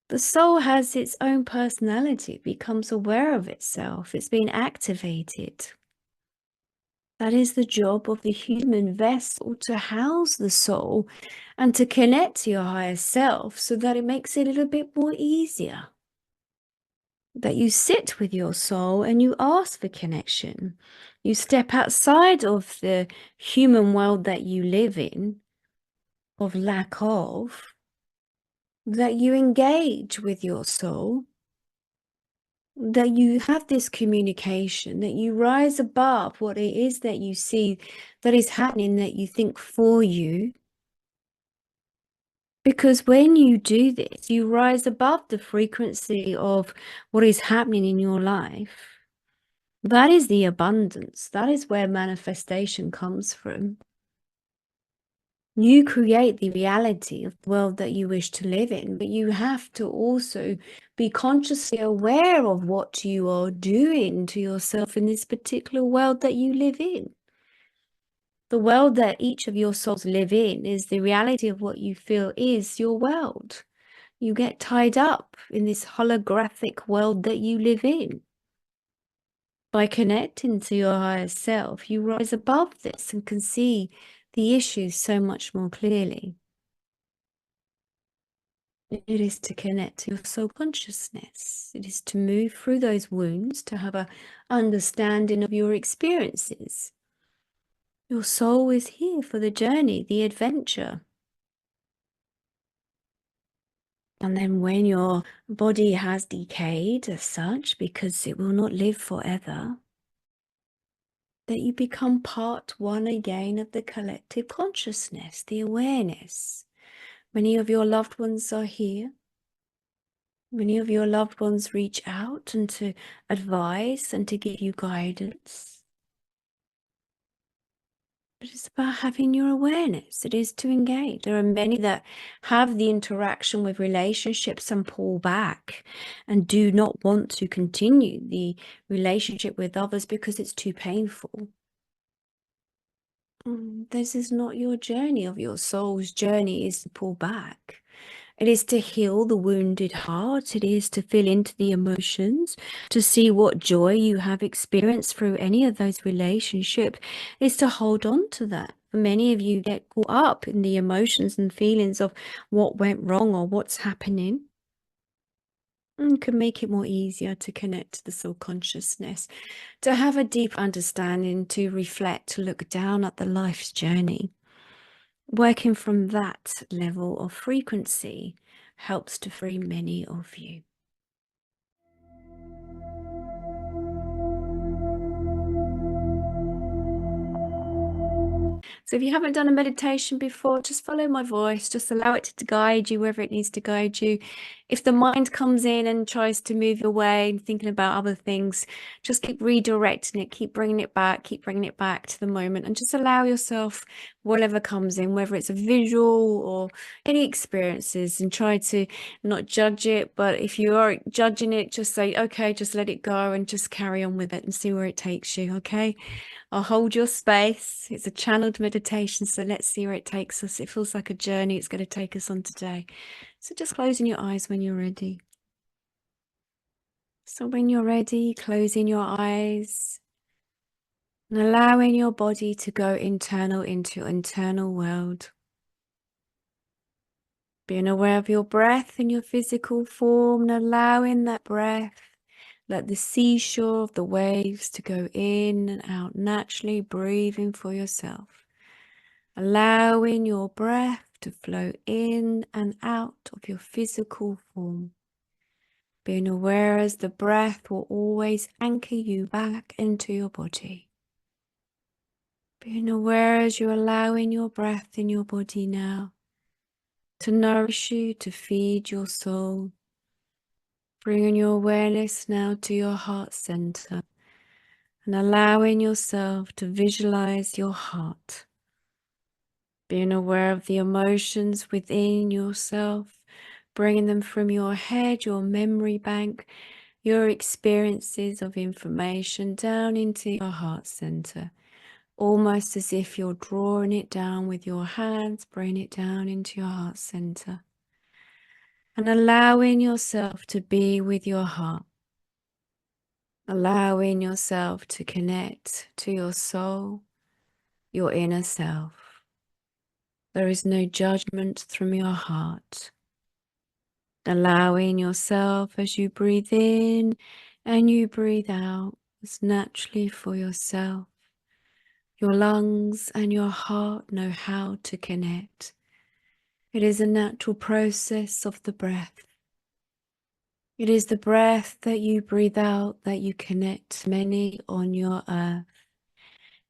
The soul has its own personality, it becomes aware of itself, it's been activated. That is the job of the human vessel, to house the soul and to connect to your higher self so that it makes it a little bit more easier. That you sit with your soul and you ask for connection. You step outside of the human world that you live in, of lack of, that you engage with your soul, that you have this communication, that you rise above what it is that you see that is happening, that you think for you. Because when you do this, you rise above the frequency of what is happening in your life. That is the abundance. That is where manifestation comes from. You create the reality of the world that you wish to live in, but you have to also be consciously aware of what you are doing to yourself in this particular world that you live in. The world that each of your souls live in is the reality of what you feel is your world. You get tied up in this holographic world that you live in. By connecting to your higher self, you rise above this and can see the issues so much more clearly. It is to connect to your soul consciousness. It is to move through those wounds, to have an understanding of your experiences. Your soul is here for the journey, the adventure. And then when your body has decayed as such, because it will not live forever, that you become part one again of the collective consciousness, the awareness. Many of your loved ones are here. Many of your loved ones reach out and to advise and to give you guidance. But it's about having your awareness. It is to engage. There are many that have the interaction with relationships and pull back and do not want to continue the relationship with others because it's too painful. This is not your journey. Of your soul's journey is to pull back. It is to heal the wounded heart. It is to feel into the emotions, to see what joy you have experienced through any of those relationships. Is to hold on to that. Many of you get caught up in the emotions and feelings of what went wrong or what's happening. And can make it more easier to connect to the soul consciousness, to have a deep understanding, to reflect, to look down at the life's journey. Working from that level of frequency helps to free many of you. So if you haven't done a meditation before, just follow my voice, just allow it to guide you wherever it needs to guide you. If the mind comes in and tries to move away and thinking about other things, just keep redirecting it, keep bringing it back to the moment, and just allow yourself whatever comes in, whether it's a visual or any experiences, and try to not judge it. But if you are judging it, just say, okay, just let it go and just carry on with it and see where it takes you, okay? I'll hold your space. It's a channeled meditation, so let's see where it takes us. It feels like a journey it's going to take us on today. So just closing your eyes when you're ready. So when you're ready, closing your eyes and allowing your body to go internal into your internal world. Being aware of your breath in your physical form and allowing that breath, like the seashore of the waves, to go in and out naturally, breathing for yourself. Allowing your breath to flow in and out of your physical form. Being aware as the breath will always anchor you back into your body. Being aware as you're allowing your breath in your body now to nourish you, to feed your soul. Bringing your awareness now to your heart center and allowing yourself to visualize your heart. Being aware of the emotions within yourself, bringing them from your head, your memory bank, your experiences of information down into your heart center, almost as if you're drawing it down with your hands, bring it down into your heart center, and allowing yourself to be with your heart, allowing yourself to connect to your soul, your inner self. There is no judgment from your heart. Allowing yourself as you breathe in and you breathe out as naturally for yourself. Your lungs and your heart know how to connect. It is a natural process of the breath. It is the breath that you breathe out that you connect many on your earth.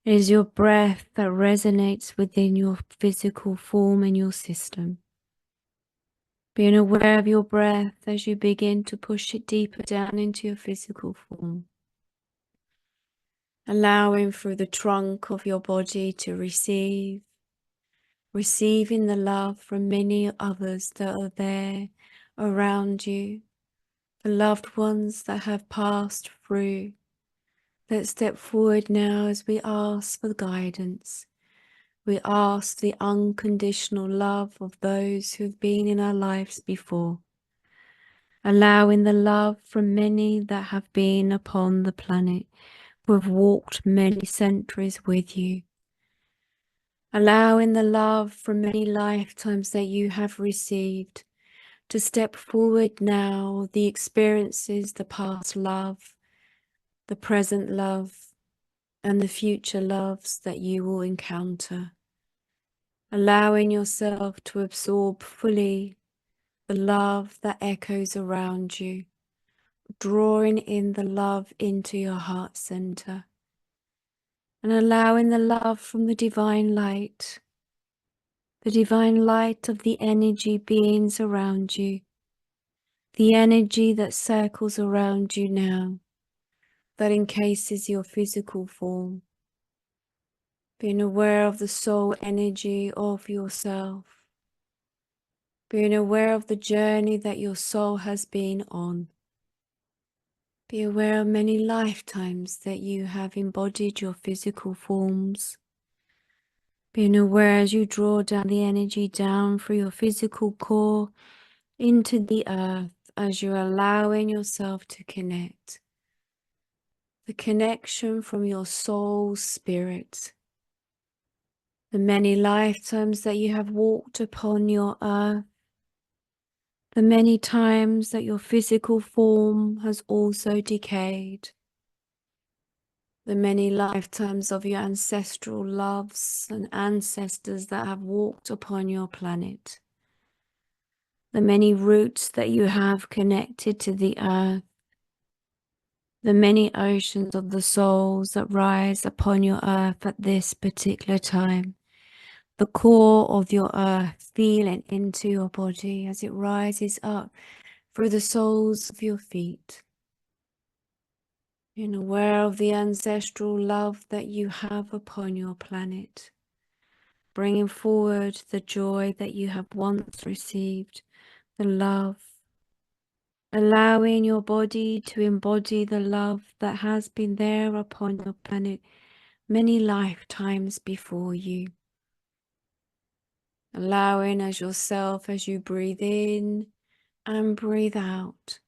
It is your breath that resonates within your physical form and your system. Being aware of your breath as you begin to push it deeper down into your physical form. Allowing through the trunk of your body to receive, receiving the love from many others that are there around you, the loved ones that have passed through. Let's step forward now as we ask for guidance. We ask the unconditional love of those who have been in our lives before. Allowing the love from many that have been upon the planet, who have walked many centuries with you. Allowing the love from many lifetimes that you have received to step forward now, the experiences, the past love, the present love, and the future loves that you will encounter. Allowing yourself to absorb fully the love that echoes around you, drawing in the love into your heart center, and allowing the love from the divine light of the energy beings around you, the energy that circles around you now, that encases your physical form. Being aware of the soul energy of yourself, being aware of the journey that your soul has been on. Be aware of many lifetimes that you have embodied your physical forms. Being aware as you draw down the energy down through your physical core into the earth, as you're allowing yourself to connect. The connection from your soul spirit. The many lifetimes that you have walked upon your earth. The many times that your physical form has also decayed. The many lifetimes of your ancestral loves and ancestors that have walked upon your planet. The many roots that you have connected to the earth. The many oceans of the souls that rise upon your earth at this particular time. The core of your earth feeling into your body as it rises up through the soles of your feet. Being aware of the ancestral love that you have upon your planet, bringing forward the joy that you have once received, the love, allowing your body to embody the love that has been there upon your planet many lifetimes before you. Allowing as yourself as you breathe in and breathe out,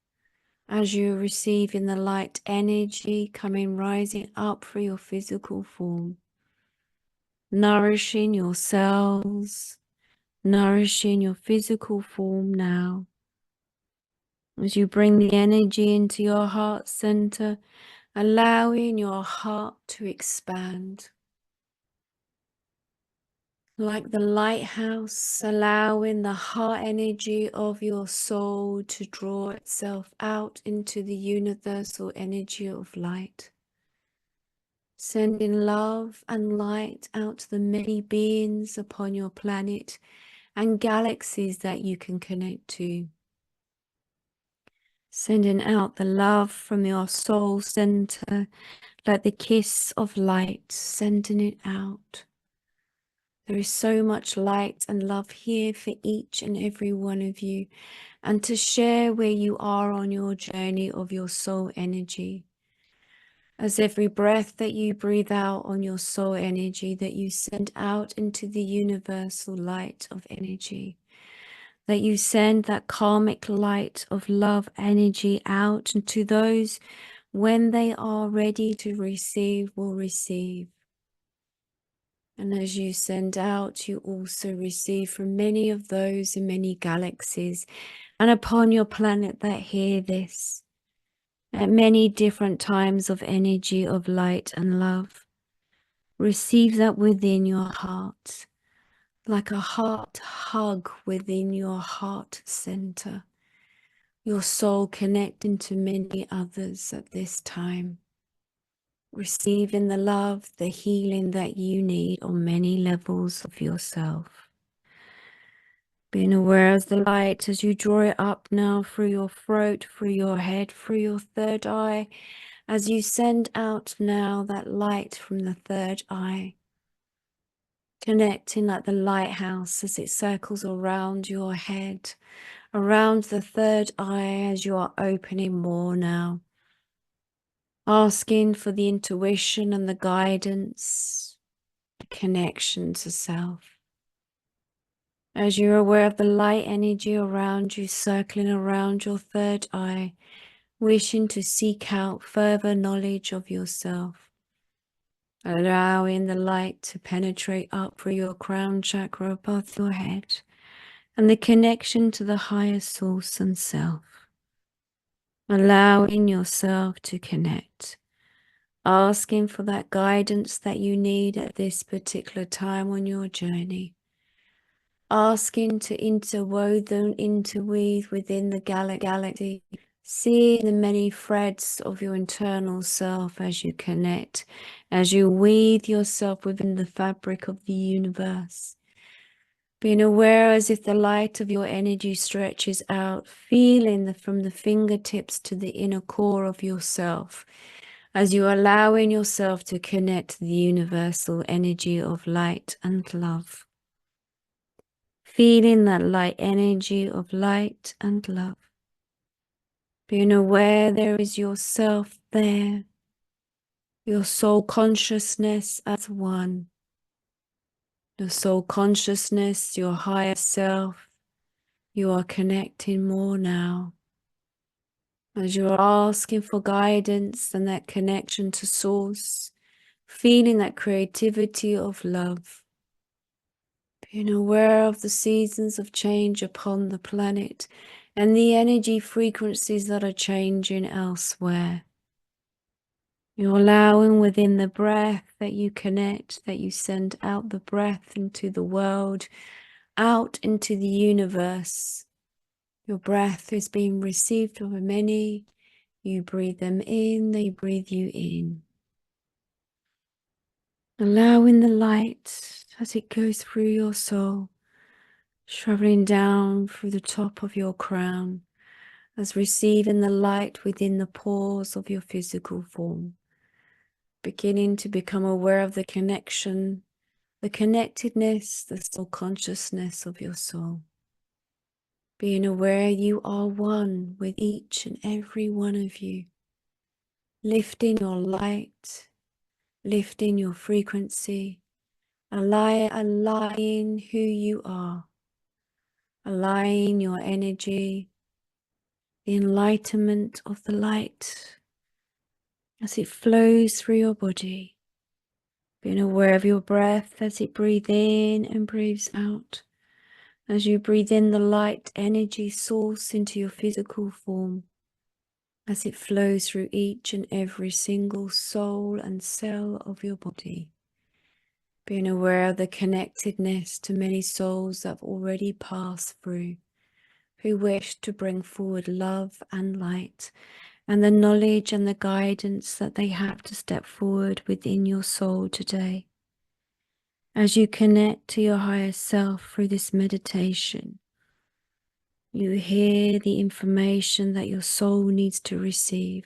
as you receive in the light energy coming rising up through your physical form, nourishing your cells, nourishing your physical form now. As you bring the energy into your heart center, allowing your heart to expand. Like the lighthouse, allowing the heart energy of your soul to draw itself out into the universal energy of light. Sending love and light out to the many beings upon your planet and galaxies that you can connect to. Sending out the love from your soul center like the kiss of light, sending it out. There is so much light and love here for each and every one of you, and to share where you are on your journey of your soul energy. As every breath that you breathe out on your soul energy, that you send out into the universal light of energy, that you send that karmic light of love energy out into those when they are ready to receive, will receive. And as you send out, you also receive from many of those in many galaxies and upon your planet that hear this at many different times of energy of light and love. Receive that within your heart, like a heart hug within your heart center. Your soul connecting to many others at this time. Receiving the love, the healing that you need on many levels of yourself. Being aware of the light as you draw it up now through your throat, through your head, through your third eye, as you send out now that light from the third eye, connecting like the lighthouse as it circles around your head, around the third eye as you are opening more now. Asking for the intuition and the guidance, the connection to self. As you're aware of the light energy around you, circling around your third eye, wishing to seek out further knowledge of yourself. Allowing the light to penetrate up through your crown chakra above your head and the connection to the higher source and self. Allowing yourself to connect. Asking for that guidance that you need at this particular time on your journey. Asking to interweave within the galaxy. Seeing the many threads of your internal self as you connect, as you weave yourself within the fabric of the universe. Being aware as if the light of your energy stretches out, feeling from the fingertips to the inner core of yourself, as you are allowing yourself to connect to the universal energy of light and love. Feeling that light energy of light and love. Being aware there is yourself there, your soul consciousness as one. Your soul consciousness, your higher self, you are connecting more now. As you're asking for guidance and that connection to source, feeling that creativity of love. Being aware of the seasons of change upon the planet and the energy frequencies that are changing elsewhere. You're allowing within the breath that you connect, that you send out the breath into the world, out into the universe. Your breath is being received by many. You breathe them in, they breathe you in. Allowing the light as it goes through your soul, traveling down through the top of your crown, as receiving the light within the pores of your physical form. Beginning to become aware of the connection, the connectedness, the soul consciousness of your soul. Being aware you are one with each and every one of you. Lifting your light, lifting your frequency, aligning who you are, aligning your energy, the enlightenment of the light as it flows through your body. Being aware of your breath as it breathes in and breathes out. As you breathe in the light energy source into your physical form, as it flows through each and every single soul and cell of your body. Being aware of the connectedness to many souls that have already passed through, who wish to bring forward love and light, and the knowledge and the guidance that they have to step forward within your soul today. As you connect to your higher self through this meditation, you hear the information that your soul needs to receive.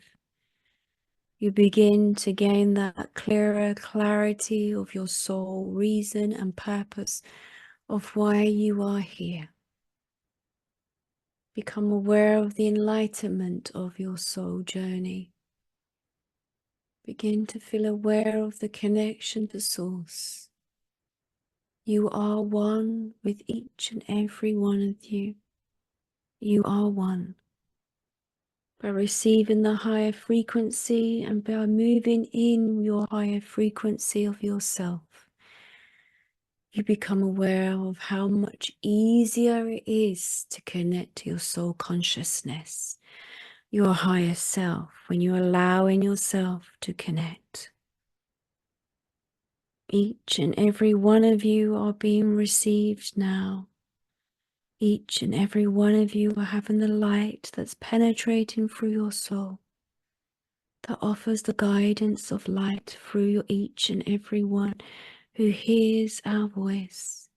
You begin to gain that clearer clarity of your soul, reason and purpose of why you are here. Become aware of the enlightenment of your soul journey. Begin to feel aware of the connection to Source. You are one with each and every one of you. You are one. By receiving the higher frequency and by moving in your higher frequency of yourself, you become aware of how much easier it is to connect to your soul consciousness, your higher self, when you're allowing yourself to connect. Each and every one of you are being received now. Each and every one of you are having the light that's penetrating through your soul, that offers the guidance of light through each and every one who hears our voice.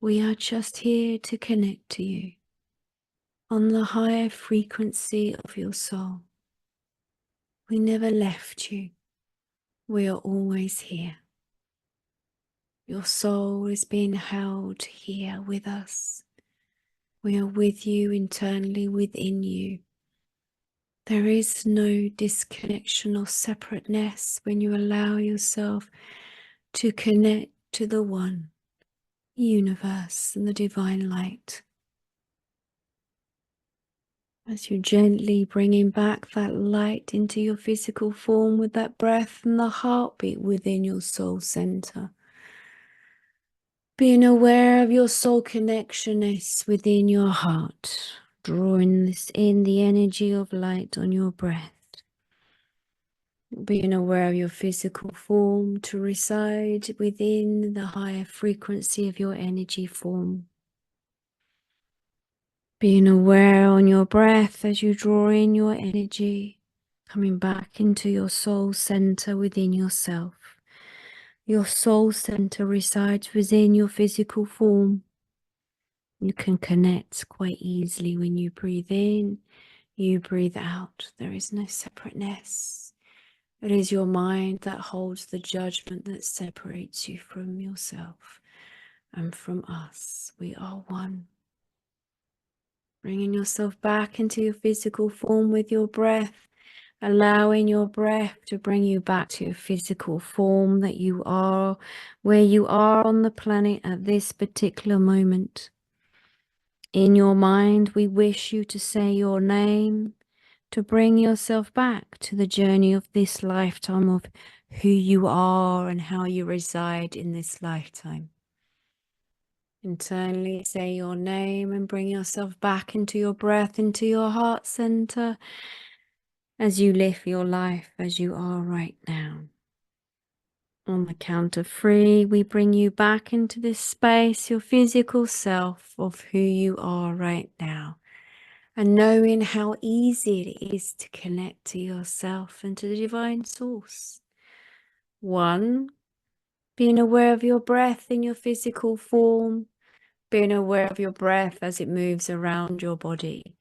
We are just here to connect to you on the higher frequency of your soul. We never left you. We are always here. Your soul is being held here with us. We are with you internally within you. There is no disconnection or separateness when you allow yourself to connect to the one, universe, and the divine light. As you gently bringing back that light into your physical form with that breath and the heartbeat within your soul center. Being aware of your soul connectionness within your heart, drawing this in the energy of light on your breath. Being aware of your physical form to reside within the higher frequency of your energy form. Being aware on your breath as you draw in your energy, coming back into your soul center within yourself. Your soul center resides within your physical form. You can connect quite easily when you breathe in, you breathe out. There is no separateness. It is your mind that holds the judgment that separates you from yourself and from us. We are one. Bringing yourself back into your physical form with your breath, allowing your breath to bring you back to your physical form that you are, where you are on the planet at this particular moment. In your mind, we wish you to say your name, to bring yourself back to the journey of this lifetime of who you are and how you reside in this lifetime. Internally say your name and bring yourself back into your breath, into your heart center as you live your life as you are right now. On the count of 3, we bring you back into this space, your physical self of who you are right now. And knowing how easy it is to connect to yourself and to the divine source. 1, being aware of your breath in your physical form, being aware of your breath as it moves around your body.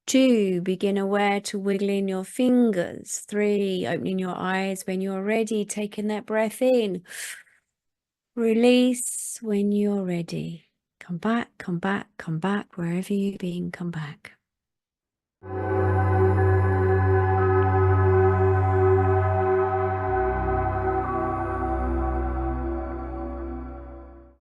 2, begin aware to wiggling your fingers. 3, opening your eyes when you're ready, taking that breath in. Release when you're ready. Come back, come back, come back, wherever you've been, come back.